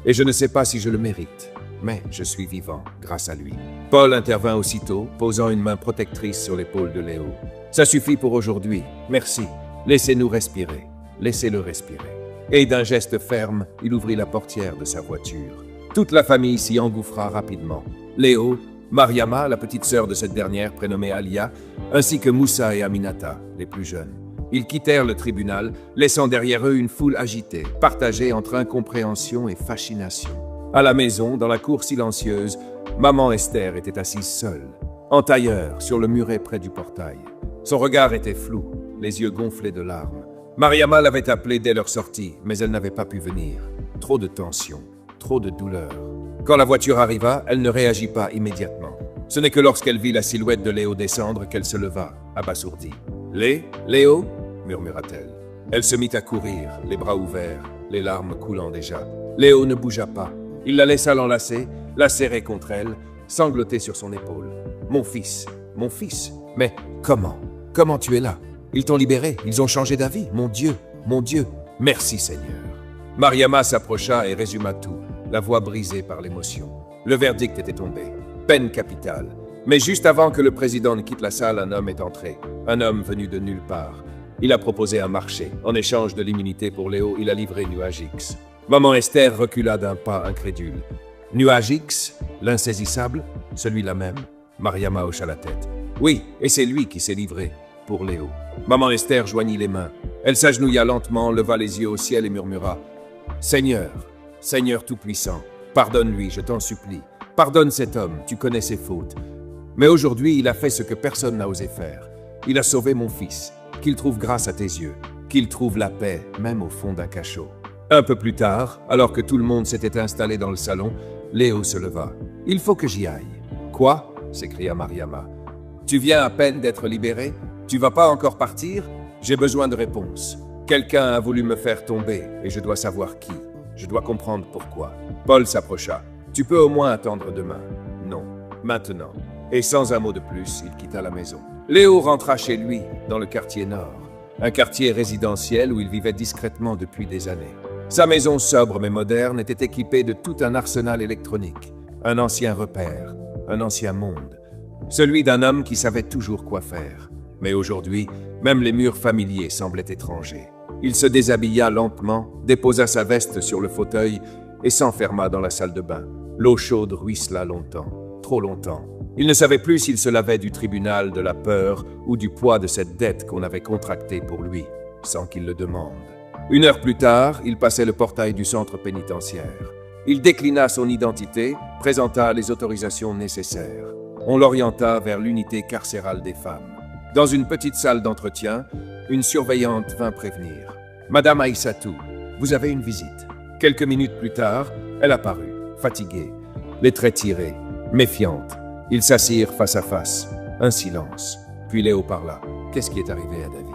Et je ne sais pas si je le mérite. Mais je suis vivant, grâce à lui. » Paul intervint aussitôt, posant une main protectrice sur l'épaule de Léo. « Ça suffit pour aujourd'hui. Merci. Laissez-nous respirer. Laissez-le respirer. » Et d'un geste ferme, il ouvrit la portière de sa voiture. Toute la famille s'y engouffra rapidement. Léo, Mariama, la petite sœur de cette dernière, prénommée Alia, ainsi que Moussa et Aminata, les plus jeunes. Ils quittèrent le tribunal, laissant derrière eux une foule agitée, partagée entre incompréhension et fascination. À la maison, dans la cour silencieuse, maman Esther était assise seule, en tailleur, sur le muret près du portail. Son regard était flou, les yeux gonflés de larmes. Mariama l'avait appelée dès leur sortie, mais elle n'avait pas pu venir. Trop de tension, trop de douleur. Quand la voiture arriva, elle ne réagit pas immédiatement. Ce n'est que lorsqu'elle vit la silhouette de Léo descendre qu'elle se leva, abasourdie. « Léo ?» murmura-t-elle. Elle se mit à courir, les bras ouverts, les larmes coulant déjà. Léo ne bougea pas. Il la laissa l'enlacer, la serrer contre elle, sangloter sur son épaule. « Mon fils, mais comment? Comment tu es là? Ils t'ont libéré, ils ont changé d'avis, mon Dieu, merci Seigneur. » Mariama s'approcha et résuma tout, la voix brisée par l'émotion. Le verdict était tombé. Peine capitale. Mais juste avant que le président ne quitte la salle, un homme est entré. Un homme venu de nulle part. Il a proposé un marché. En échange de l'immunité pour Léo, il a livré Nuage X. Maman Esther recula d'un pas incrédule. Nuage X, l'insaisissable, celui-là même. Mariama hocha la tête. Oui, et c'est lui qui s'est livré, pour Léo. Maman Esther joignit les mains. Elle s'agenouilla lentement, leva les yeux au ciel et murmura. Seigneur, Seigneur Tout-Puissant, pardonne-lui, je t'en supplie. Pardonne cet homme, tu connais ses fautes. Mais aujourd'hui, il a fait ce que personne n'a osé faire. Il a sauvé mon fils. Qu'il trouve grâce à tes yeux. Qu'il trouve la paix, même au fond d'un cachot. Un peu plus tard, alors que tout le monde s'était installé dans le salon, Léo se leva. « Il faut que j'y aille. »« Quoi ?» s'écria Mariama. « Tu viens à peine d'être libéré? Tu vas pas encore partir? J'ai besoin de réponses. Quelqu'un a voulu me faire tomber, et je dois savoir qui. Je dois comprendre pourquoi. » Paul s'approcha. « Tu peux au moins attendre demain. »« Non, maintenant. » Et sans un mot de plus, il quitta la maison. Léo rentra chez lui, dans le quartier nord. Un quartier résidentiel où il vivait discrètement depuis des années. Sa maison sobre mais moderne était équipée de tout un arsenal électronique. Un ancien repère, un ancien monde. Celui d'un homme qui savait toujours quoi faire. Mais aujourd'hui, même les murs familiers semblaient étrangers. Il se déshabilla lentement, déposa sa veste sur le fauteuil et s'enferma dans la salle de bain. L'eau chaude ruissela longtemps, trop longtemps. Il ne savait plus s'il se lavait du tribunal, de la peur ou du poids de cette dette qu'on avait contractée pour lui, sans qu'il le demande. Une heure plus tard, il passait le portail du centre pénitentiaire. Il déclina son identité, présenta les autorisations nécessaires. On l'orienta vers l'unité carcérale des femmes. Dans une petite salle d'entretien, une surveillante vint prévenir. « Madame Aïssatou, vous avez une visite. » Quelques minutes plus tard, elle apparut, fatiguée, les traits tirés, méfiante. Ils s'assirent face à face. Un silence. Puis Léo parla. « Qu'est-ce qui est arrivé à David ?»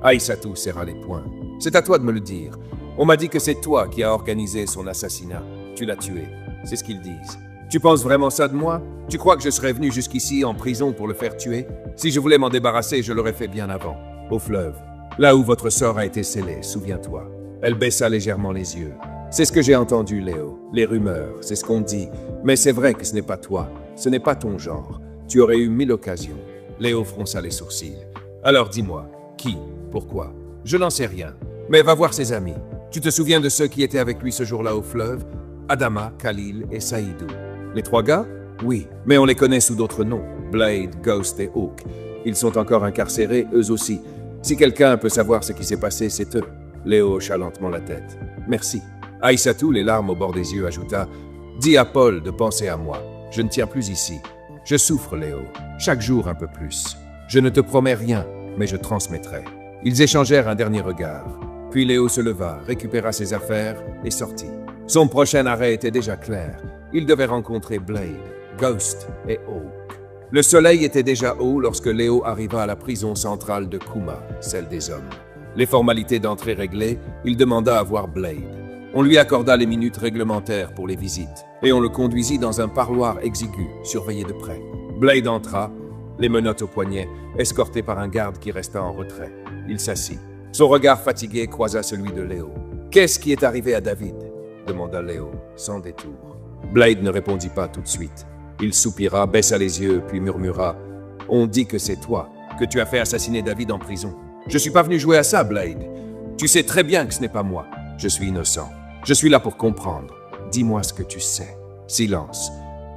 Aïssatou serra les poings. « C'est à toi de me le dire. On m'a dit que c'est toi qui as organisé son assassinat. Tu l'as tué. C'est ce qu'ils disent. Tu penses vraiment ça de moi? Tu crois que je serais venu jusqu'ici en prison pour le faire tuer? Si je voulais m'en débarrasser, je l'aurais fait bien avant. Au fleuve. Là où votre sort a été scellé, souviens-toi. » Elle baissa légèrement les yeux. « C'est ce que j'ai entendu, Léo. Les rumeurs, c'est ce qu'on dit. Mais c'est vrai que ce n'est pas toi. Ce n'est pas ton genre. Tu aurais eu 1000 occasions. Léo fronça les sourcils. Alors dis-moi, qui? Pourquoi? Je n'en sais rien. Mais va voir ses amis. Tu te souviens de ceux qui étaient avec lui ce jour-là au fleuve? Adama, Khalil et Saïdou. Les 3 gars? Oui, mais on les connaît sous d'autres noms. Blade, Ghost et Hawk. Ils sont encore incarcérés, eux aussi. Si quelqu'un peut savoir ce qui s'est passé, c'est eux. Léo hocha lentement la tête. Merci. Aïssatou, les larmes au bord des yeux, ajouta « Dis à Paul de penser à moi. Je ne tiens plus ici. Je souffre, Léo. Chaque jour un peu plus. Je ne te promets rien, mais je transmettrai. » Ils échangèrent un dernier regard. Puis Léo se leva, récupéra ses affaires et sortit. Son prochain arrêt était déjà clair. Il devait rencontrer Blade, Ghost et Hawk. Le soleil était déjà haut lorsque Léo arriva à la prison centrale de Kuma, celle des hommes. Les formalités d'entrée réglées, il demanda à voir Blade. On lui accorda les minutes réglementaires pour les visites, et on le conduisit dans un parloir exigu, surveillé de près. Blade entra, les menottes au poignet, escorté par un garde qui resta en retrait. Il s'assit. Son regard fatigué croisa celui de Léo. « Qu'est-ce qui est arrivé à David ?» demanda Léo, sans détour. Blade ne répondit pas tout de suite. Il soupira, baissa les yeux, puis murmura « On dit que c'est toi, que tu as fait assassiner David en prison. Je suis pas venu jouer à ça, Blade. Tu sais très bien que ce n'est pas moi. Je suis innocent. Je suis là pour comprendre. Dis-moi ce que tu sais. » Silence.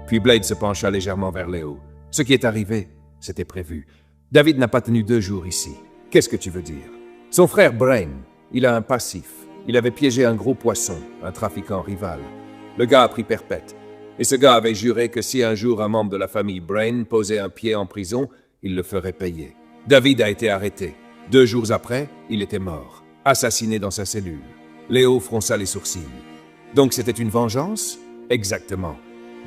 Puis Blade se pencha légèrement vers Léo. « Ce qui est arrivé, c'était prévu. David n'a pas tenu 2 jours ici. Qu'est-ce que tu veux dire? Son frère Brain, il a un passif. Il avait piégé un gros poisson, un trafiquant rival. Le gars a pris perpète. Et ce gars avait juré que si un jour un membre de la famille Brain posait un pied en prison, il le ferait payer. David a été arrêté. 2 jours après, il était mort, assassiné dans sa cellule. Léo fronça les sourcils. Donc c'était une vengeance? Exactement.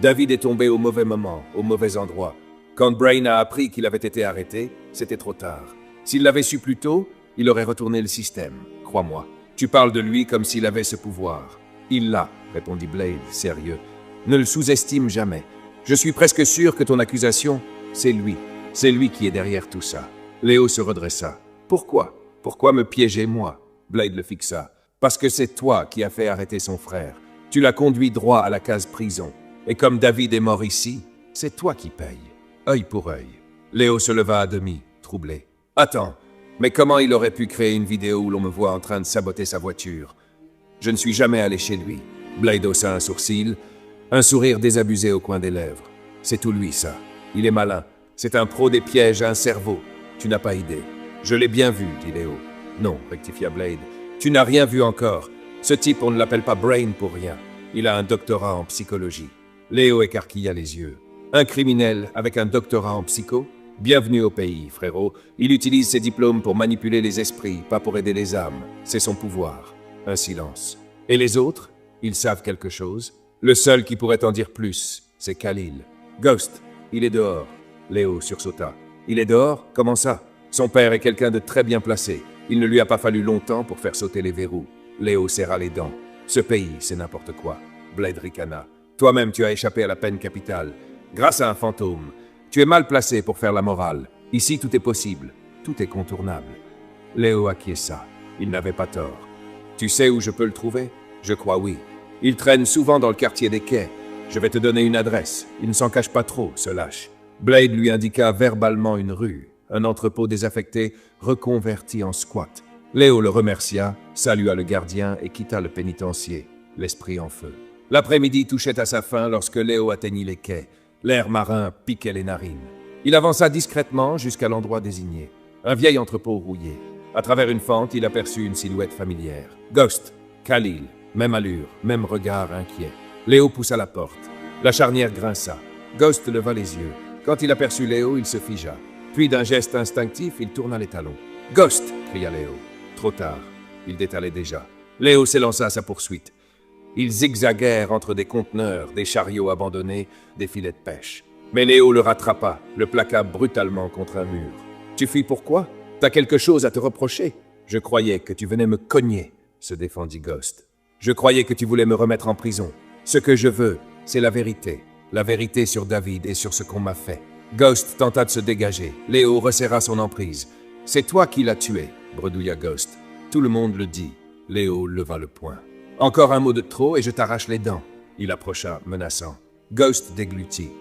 David est tombé au mauvais moment, au mauvais endroit. Quand Brain a appris qu'il avait été arrêté, c'était trop tard. S'il l'avait su plus tôt, il aurait retourné le système, crois-moi. Tu parles de lui comme s'il avait ce pouvoir. Il l'a, répondit Blade, sérieux. Ne le sous-estime jamais. Je suis presque sûr que ton accusation, c'est lui. C'est lui qui est derrière tout ça. Léo se redressa. Pourquoi? Pourquoi me piéger, moi? Blade le fixa. Parce que c'est toi qui as fait arrêter son frère. Tu l'as conduit droit à la case prison. Et comme David est mort ici, c'est toi qui payes. Œil pour œil. Léo se leva à demi, troublé. Attends, mais comment il aurait pu créer une vidéo où l'on me voit en train de saboter sa voiture? Je ne suis jamais allé chez lui. Blade haussa un sourcil, un sourire désabusé au coin des lèvres. C'est tout lui, ça. Il est malin. C'est un pro des pièges, un cerveau. Tu n'as pas idée. Je l'ai bien vu, dit Léo. Non, rectifia Blade. Tu n'as rien vu encore. Ce type, on ne l'appelle pas Brain pour rien. Il a un doctorat en psychologie. Léo écarquilla les yeux. Un criminel avec un doctorat en psycho? Bienvenue au pays, frérot. Il utilise ses diplômes pour manipuler les esprits, pas pour aider les âmes. C'est son pouvoir. Un silence. Et les autres? Ils savent quelque chose? Le seul qui pourrait en dire plus, c'est Khalil. Ghost, il est dehors. Léo sursauta. Il est dehors? Comment ça? Son père est quelqu'un de très bien placé. Il ne lui a pas fallu longtemps pour faire sauter les verrous. Léo serra les dents. Ce pays, c'est n'importe quoi. Blade ricana. Toi-même, tu as échappé à la peine capitale. Grâce à un fantôme. Tu es mal placé pour faire la morale. Ici, tout est possible. Tout est contournable. Léo acquiesça. Il n'avait pas tort. Tu sais où je peux le trouver? Je crois oui. Il traîne souvent dans le quartier des quais. Je vais te donner une adresse. Il ne s'en cache pas trop, ce lâche. Blade lui indiqua verbalement une rue, un entrepôt désaffecté reconverti en squat. Léo le remercia, salua le gardien et quitta le pénitencier, l'esprit en feu. L'après-midi touchait à sa fin lorsque Léo atteignit les quais. L'air marin piquait les narines. Il avança discrètement jusqu'à l'endroit désigné. Un vieil entrepôt rouillé. À travers une fente, il aperçut une silhouette familière. Ghost, Khalil, même allure, même regard inquiet. Léo poussa la porte. La charnière grinça. Ghost leva les yeux. Quand il aperçut Léo, il se figea. Puis d'un geste instinctif, il tourna les talons. « Ghost !» cria Léo. Trop tard. Il détalait déjà. Léo s'élança à sa poursuite. Ils zigzaguèrent entre des conteneurs, des chariots abandonnés, des filets de pêche. Mais Léo le rattrapa, le plaqua brutalement contre un mur. « Tu fuis pourquoi? T'as quelque chose à te reprocher? Je croyais que tu venais me cogner, » se défendit Ghost. « Je croyais que tu voulais me remettre en prison. Ce que je veux, c'est la vérité. La vérité sur David et sur ce qu'on m'a fait. » Ghost tenta de se dégager. Léo resserra son emprise. « C'est toi qui l'as tué, » bredouilla Ghost. « Tout le monde le dit. » Léo leva le poing. « Encore un mot de trop et je t'arrache les dents. Il approcha, menaçant. Ghost déglutit.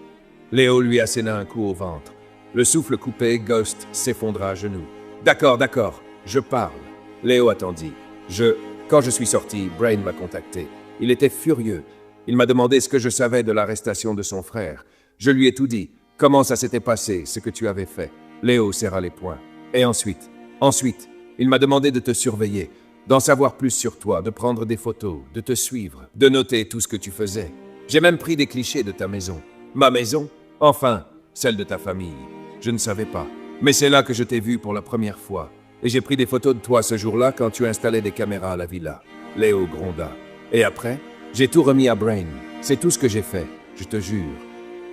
Léo lui asséna un coup au ventre. Le souffle coupé, Ghost s'effondra à genoux. D'accord, d'accord, je parle. Léo attendit. Quand je suis sorti, Brain m'a contacté. Il était furieux. Il m'a demandé ce que je savais de l'arrestation de son frère. Je lui ai tout dit. Comment ça s'était passé, ce que tu avais fait. Léo serra les poings. Et ensuite, il m'a demandé de te surveiller, d'en savoir plus sur toi, de prendre des photos, de te suivre, de noter tout ce que tu faisais. J'ai même pris des clichés de ta maison. Ma maison? Enfin, celle de ta famille. Je ne savais pas. Mais c'est là que je t'ai vu pour la première fois. Et j'ai pris des photos de toi ce jour-là quand tu installais des caméras à la villa. Léo gronda. Et après, j'ai tout remis à Brain. C'est tout ce que j'ai fait, je te jure.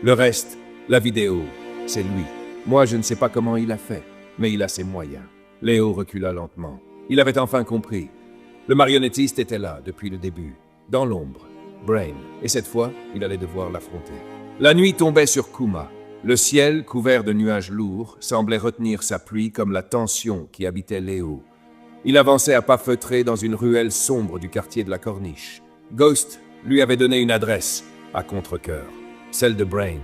Le reste, la vidéo, c'est lui. Moi, je ne sais pas comment il a fait, mais il a ses moyens. Léo recula lentement. Il avait enfin compris. Le marionnettiste était là depuis le début, dans l'ombre. Brain. Et cette fois, il allait devoir l'affronter. La nuit tombait sur Kuma. Le ciel, couvert de nuages lourds, semblait retenir sa pluie comme la tension qui habitait Léo. Il avançait à pas feutrés dans une ruelle sombre du quartier de la Corniche. Ghost lui avait donné une adresse, à contre-cœur, celle de Brain.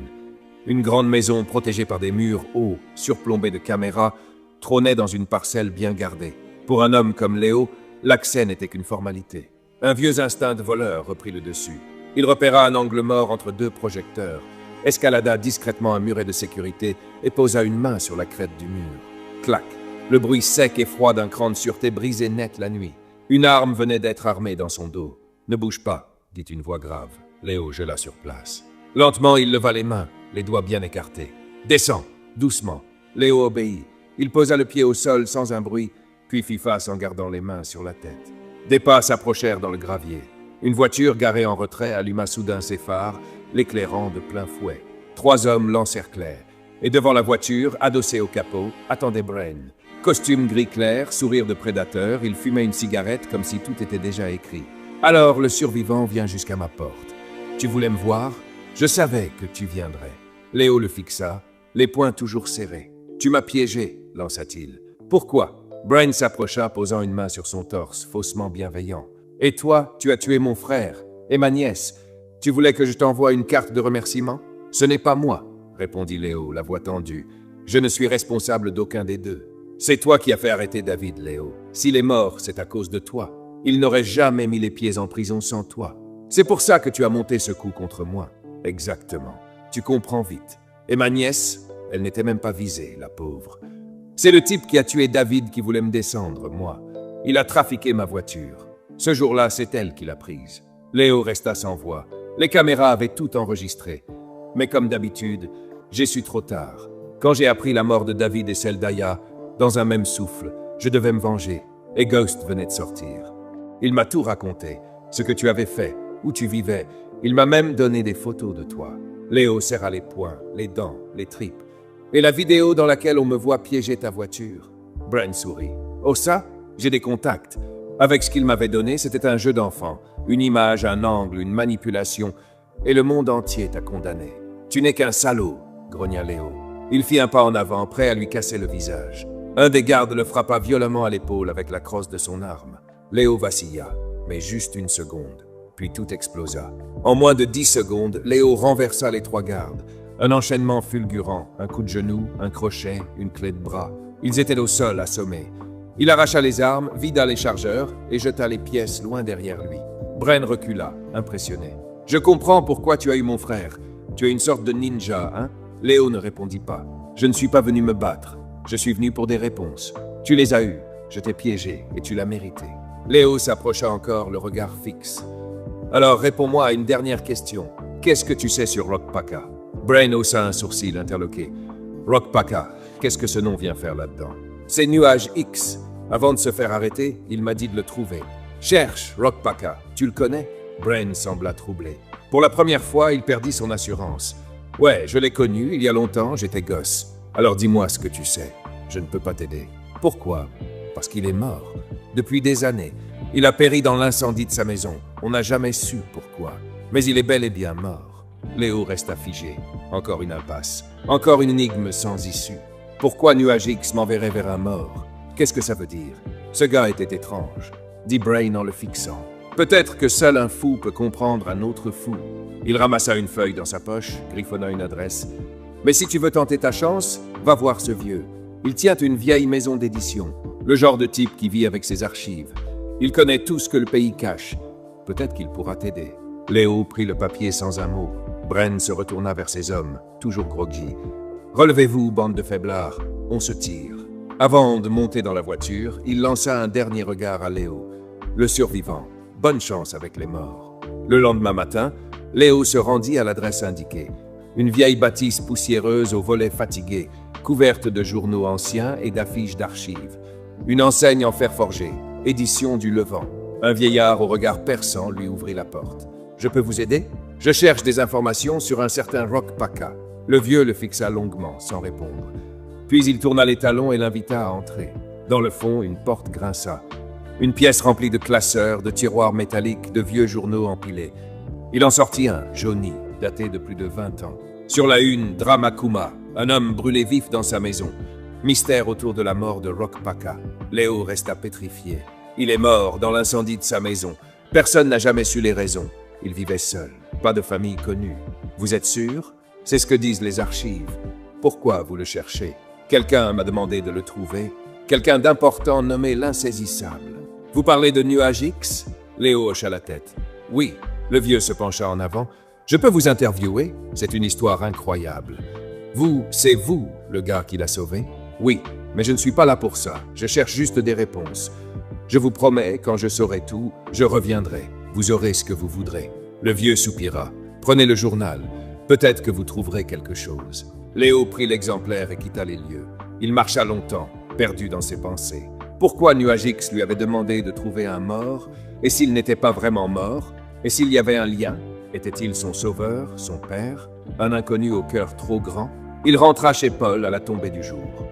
Une grande maison protégée par des murs hauts, surplombés de caméras, trônait dans une parcelle bien gardée. Pour un homme comme Léo, l'accès n'était qu'une formalité. Un vieux instinct de voleur reprit le dessus. Il repéra un angle mort entre deux projecteurs, escalada discrètement un muret de sécurité et posa une main sur la crête du mur. Clac! Le bruit sec et froid d'un cran de sûreté brisait net la nuit. Une arme venait d'être armée dans son dos. « Ne bouge pas », dit une voix grave. Léo gela sur place. Lentement, il leva les mains, les doigts bien écartés. « Descends, doucement. » Léo obéit. Il posa le pied au sol sans un bruit, puis fit face en gardant les mains sur la tête. Des pas s'approchèrent dans le gravier. Une voiture garée en retrait alluma soudain ses phares, l'éclairant de plein fouet. 3 hommes l'encerclèrent, et devant la voiture, adossé au capot, attendait Brain. Costume gris clair, sourire de prédateur, il fumait une cigarette comme si tout était déjà écrit. Alors le survivant vient jusqu'à ma porte. Tu voulais me voir? Je savais que tu viendrais. Léo le fixa, les poings toujours serrés. Tu m'as piégé, lança-t-il. Pourquoi? Brain s'approcha, posant une main sur son torse, faussement bienveillant. Et toi, tu as tué mon frère et ma nièce. Tu voulais que je t'envoie une carte de remerciement? Ce n'est pas moi, répondit Léo, la voix tendue. Je ne suis responsable d'aucun des deux. C'est toi qui as fait arrêter David, Léo. S'il est mort, c'est à cause de toi. Il n'aurait jamais mis les pieds en prison sans toi. C'est pour ça que tu as monté ce coup contre moi. Exactement. Tu comprends vite. Et ma nièce, elle n'était même pas visée, la pauvre. C'est le type qui a tué David qui voulait me descendre, moi. Il a trafiqué ma voiture. Ce jour-là, c'est elle qui l'a prise. Léo resta sans voix. Les caméras avaient tout enregistré. Mais comme d'habitude, j'ai su trop tard. Quand j'ai appris la mort de David et celle d'Aya, dans un même souffle, je devais me venger. Et Ghost venait de sortir. Il m'a tout raconté. Ce que tu avais fait, où tu vivais. Il m'a même donné des photos de toi. Léo serra les poings, les dents, les tripes. Et la vidéo dans laquelle on me voit piéger ta voiture. Brain sourit. Oh ça, j'ai des contacts. Avec ce qu'il m'avait donné, c'était un jeu d'enfant. Une image, un angle, une manipulation. Et le monde entier t'a condamné. Tu n'es qu'un salaud, grogna Léo. Il fit un pas en avant, prêt à lui casser le visage. Un des gardes le frappa violemment à l'épaule avec la crosse de son arme. Léo vacilla, mais juste une seconde. Puis tout explosa. En moins de 10 secondes, Léo renversa les 3 gardes. Un enchaînement fulgurant, un coup de genou, un crochet, une clé de bras. Ils étaient au sol, assommés. Il arracha les armes, vida les chargeurs et jeta les pièces loin derrière lui. Brain recula, impressionné. « Je comprends pourquoi tu as eu mon frère. Tu es une sorte de ninja, hein ?» Léo ne répondit pas. « Je ne suis pas venu me battre. Je suis venu pour des réponses. Tu les as eues. Je t'ai piégé et tu l'as mérité. » Léo s'approcha encore, le regard fixe. « Alors réponds-moi à une dernière question. Qu'est-ce que tu sais sur Rockpaka ?» Brain haussa un sourcil interloqué. « Rockpaka, qu'est-ce que ce nom vient faire là-dedans ?»« C'est Nuage X. Avant de se faire arrêter, il m'a dit de le trouver. Cherche Rockpaka. Tu le connais ?» Brain sembla troublé. Pour la première fois, il perdit son assurance. « Ouais, je l'ai connu, il y a longtemps, j'étais gosse. Alors dis-moi ce que tu sais. Je ne peux pas t'aider. » « Pourquoi ?»« Parce qu'il est mort. Depuis des années. Il a péri dans l'incendie de sa maison. On n'a jamais su pourquoi. Mais il est bel et bien mort. » Léo resta figé. Encore une impasse. Encore une énigme sans issue. Pourquoi Nuage X m'enverrait vers un mort? Qu'est-ce que ça veut dire? Ce gars était étrange, dit Brain en le fixant. Peut-être que seul un fou peut comprendre un autre fou. Il ramassa une feuille dans sa poche, griffonna une adresse. Mais si tu veux tenter ta chance, va voir ce vieux. Il tient une vieille maison d'édition, le genre de type qui vit avec ses archives. Il connaît tout ce que le pays cache. Peut-être qu'il pourra t'aider. Léo prit le papier sans un mot. Bren se retourna vers ses hommes, toujours groggy. « Relevez-vous, bande de faiblards, on se tire. » Avant de monter dans la voiture, il lança un dernier regard à Léo. Le survivant, bonne chance avec les morts. Le lendemain matin, Léo se rendit à l'adresse indiquée. Une vieille bâtisse poussiéreuse aux volets fatigués, couverte de journaux anciens et d'affiches d'archives. Une enseigne en fer forgé, édition du Levant. Un vieillard au regard perçant lui ouvrit la porte. « Je peux vous aider? Je cherche des informations sur un certain Rock Paca. » Le vieux le fixa longuement, sans répondre. Puis il tourna les talons et l'invita à entrer. Dans le fond, une porte grinça. Une pièce remplie de classeurs, de tiroirs métalliques, de vieux journaux empilés. Il en sortit un, jauni, daté de plus de 20 ans. Sur la une, Drama Kuma, un homme brûlé vif dans sa maison. Mystère autour de la mort de Rock Paca. Léo resta pétrifié. Il est mort dans l'incendie de sa maison. Personne n'a jamais su les raisons. Il vivait seul, pas de famille connue. Vous êtes sûr? C'est ce que disent les archives. Pourquoi vous le cherchez? Quelqu'un m'a demandé de le trouver. Quelqu'un d'important nommé l'insaisissable. Vous parlez de Nuage X? Léo hocha la tête. Oui. Le vieux se pencha en avant. Je peux vous interviewer? C'est une histoire incroyable. C'est vous, le gars qui l'a sauvé? Oui, mais je ne suis pas là pour ça. Je cherche juste des réponses. Je vous promets, quand je saurai tout, je reviendrai. Vous aurez ce que vous voudrez. Le vieux soupira. Prenez le journal. Peut-être que vous trouverez quelque chose. Léo prit l'exemplaire et quitta les lieux. Il marcha longtemps, perdu dans ses pensées. Pourquoi Nuage X lui avait demandé de trouver un mort? Et s'il n'était pas vraiment mort? Et s'il y avait un lien? Était-il son sauveur, son père? Un inconnu au cœur trop grand? Il rentra chez Paul à la tombée du jour.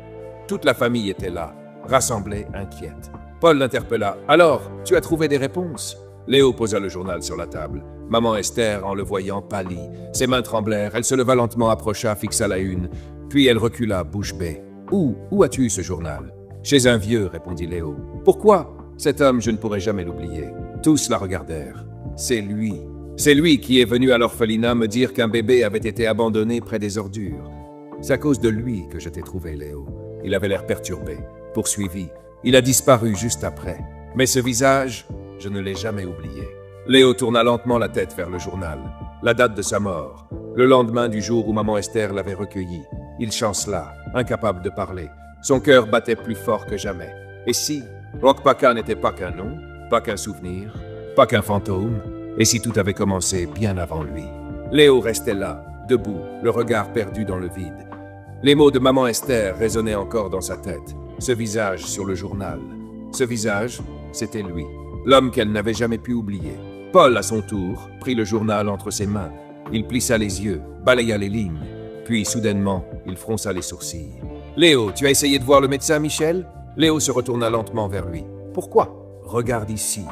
Toute la famille était là, rassemblée, inquiète. Paul l'interpella. « Alors, tu as trouvé des réponses ?» Léo posa le journal sur la table. Maman Esther, en le voyant, pâlit. Ses mains tremblèrent, elle se leva lentement, approcha, fixa la une. Puis elle recula, bouche bée. « Où as-tu eu ce journal ?»« Chez un vieux, » répondit Léo. « Pourquoi ?»« Cet homme, je ne pourrai jamais l'oublier. » Tous la regardèrent. « C'est lui. C'est lui qui est venu à l'orphelinat me dire qu'un bébé avait été abandonné près des ordures. C'est à cause de lui que je t'ai trouvé, Léo. » Il avait l'air perturbé, poursuivi. Il a disparu juste après. Mais ce visage, je ne l'ai jamais oublié. Léo tourna lentement la tête vers le journal. La date de sa mort. Le lendemain du jour où maman Esther l'avait recueilli. Il chancela, incapable de parler. Son cœur battait plus fort que jamais. Et si Rock Paca n'était pas qu'un nom, pas qu'un souvenir, pas qu'un fantôme, et si tout avait commencé bien avant lui? Léo restait là, debout, le regard perdu dans le vide. Les mots de maman Esther résonnaient encore dans sa tête. Ce visage sur le journal. Ce visage, c'était lui. L'homme qu'elle n'avait jamais pu oublier. Paul, à son tour, prit le journal entre ses mains. Il plissa les yeux, balaya les lignes. Puis, soudainement, il fronça les sourcils. « Léo, tu as essayé de voir le médecin Michel ?» Léo se retourna lentement vers lui. « Pourquoi ?»« Regarde ici »,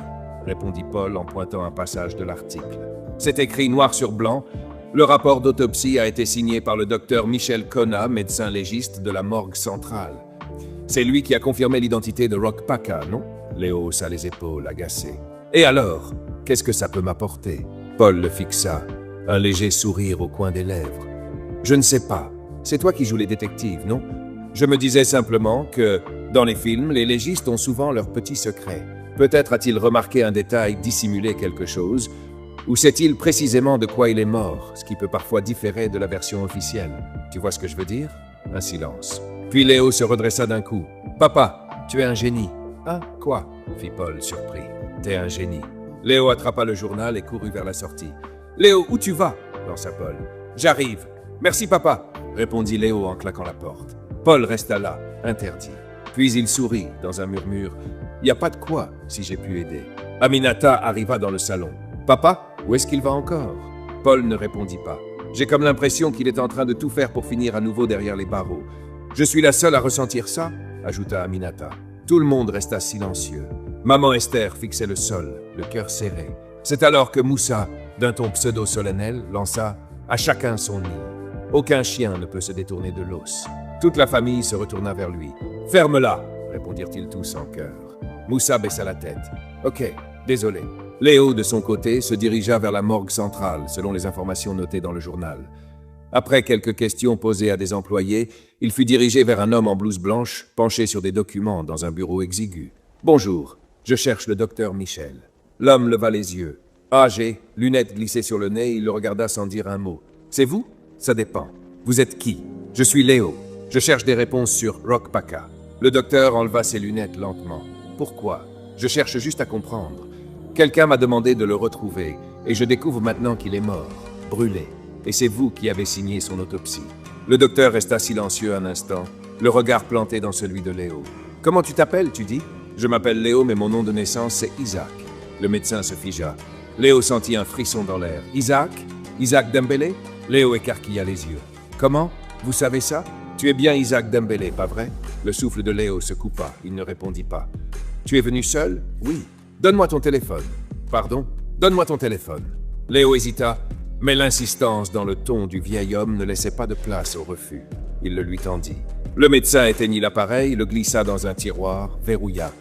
répondit Paul en pointant un passage de l'article. C'est écrit noir sur blanc. Le rapport d'autopsie a été signé par le docteur Michel Cona, médecin légiste de la morgue centrale. C'est lui qui a confirmé l'identité de Rock Paca, non? Léo haussa les épaules, agacé. Et alors, qu'est-ce que ça peut m'apporter? Paul le fixa, un léger sourire au coin des lèvres. Je ne sais pas. C'est toi qui joues les détectives, non? Je me disais simplement que, dans les films, les légistes ont souvent leurs petits secrets. Peut-être a-t-il remarqué un détail dissimulé quelque chose, ou sait-il précisément de quoi il est mort, ce qui peut parfois différer de la version officielle. Tu vois ce que je veux dire? Un silence. Puis Léo se redressa d'un coup. « Papa, tu es un génie. »« Ah, quoi ?» fit Paul, surpris. « T'es un génie. » Léo attrapa le journal et courut vers la sortie. « Léo, où tu vas ?» lança Paul. « J'arrive. Merci, papa !» répondit Léo en claquant la porte. Paul resta là, interdit. Puis il sourit, dans un murmure. « Y a pas de quoi, si j'ai pu aider. » Aminata arriva dans le salon. « Papa, où est-ce qu'il va encore ?» Paul ne répondit pas. « J'ai comme l'impression qu'il est en train de tout faire pour finir à nouveau derrière les barreaux. Je suis la seule à ressentir ça ?» ajouta Aminata. Tout le monde resta silencieux. Maman Esther fixait le sol, le cœur serré. C'est alors que Moussa, d'un ton pseudo-solennel, lança « À chacun son nid. Aucun chien ne peut se détourner de l'os. » Toute la famille se retourna vers lui. « Ferme-la !» répondirent-ils tous en chœur. Moussa baissa la tête. « Ok, désolé. Léo, de son côté, se dirigea vers la morgue centrale, selon les informations notées dans le journal. Après quelques questions posées à des employés, il fut dirigé vers un homme en blouse blanche, penché sur des documents dans un bureau exigu. « Bonjour, je cherche le docteur Michel. » L'homme leva les yeux. Âgé, lunettes glissées sur le nez, il le regarda sans dire un mot. « C'est vous? Ça dépend. Vous êtes qui? »« Je suis Léo. Je cherche des réponses sur Rock Paca. » Le docteur enleva ses lunettes lentement. « Pourquoi? Je cherche juste à comprendre. Quelqu'un m'a demandé de le retrouver, et je découvre maintenant qu'il est mort, brûlé. Et c'est vous qui avez signé son autopsie. » Le docteur resta silencieux un instant, le regard planté dans celui de Léo. « Comment tu t'appelles, tu dis? »« Je m'appelle Léo, mais mon nom de naissance, c'est Isaac. » Le médecin se figea. Léo sentit un frisson dans l'air. « Isaac? Isaac Dembélé ?» Léo écarquilla les yeux. « Comment? Vous savez ça? Tu es bien Isaac Dembélé, pas vrai? » Le souffle de Léo se coupa. Il ne répondit pas. « Tu es venu seul? »« Oui. »« Donne-moi ton téléphone. »« Pardon? Donne-moi ton téléphone. » Léo hésita, mais l'insistance dans le ton du vieil homme ne laissait pas de place au refus. Il le lui tendit. Le médecin éteignit l'appareil, le glissa dans un tiroir, verrouilla.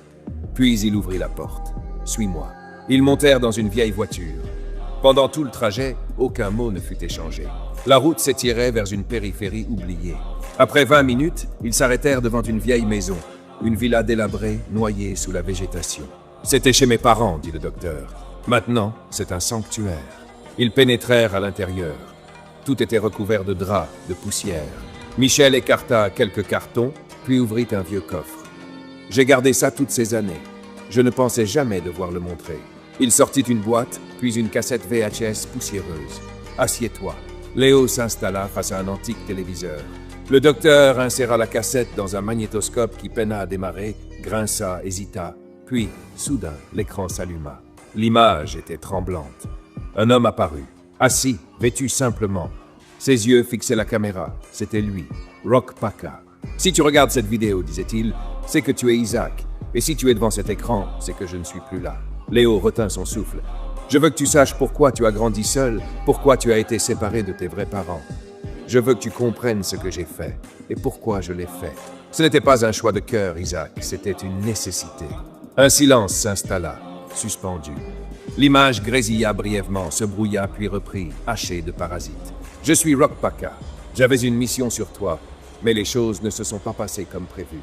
Puis il ouvrit la porte. « Suis-moi. » Ils montèrent dans une vieille voiture. Pendant tout le trajet, aucun mot ne fut échangé. La route s'étirait vers une périphérie oubliée. Après 20 minutes, ils s'arrêtèrent devant une vieille maison, une villa délabrée, noyée sous la végétation. « C'était chez mes parents, » dit le docteur. « Maintenant, c'est un sanctuaire. » Ils pénétrèrent à l'intérieur. Tout était recouvert de draps, de poussière. Michel écarta quelques cartons, puis ouvrit un vieux coffre. « J'ai gardé ça toutes ces années. Je ne pensais jamais devoir le montrer. » Il sortit une boîte, puis une cassette VHS poussiéreuse. « Assieds-toi. » Léo s'installa face à un antique téléviseur. Le docteur inséra la cassette dans un magnétoscope qui peina à démarrer, grinça, hésita. Puis, soudain, l'écran s'alluma. L'image était tremblante. Un homme apparut, assis, vêtu simplement. Ses yeux fixaient la caméra. C'était lui, Rock Paca. « Si tu regardes cette vidéo, disait-il, c'est que tu es Isaac. Et si tu es devant cet écran, c'est que je ne suis plus là. » Léo retint son souffle. « Je veux que tu saches pourquoi tu as grandi seul, pourquoi tu as été séparé de tes vrais parents. Je veux que tu comprennes ce que j'ai fait et pourquoi je l'ai fait. Ce n'était pas un choix de cœur, Isaac, c'était une nécessité. » Un silence s'installa, suspendu. L'image grésilla brièvement, se brouilla puis reprit, hachée de parasites. « Je suis Rock Paca. J'avais une mission sur toi, mais les choses ne se sont pas passées comme prévu.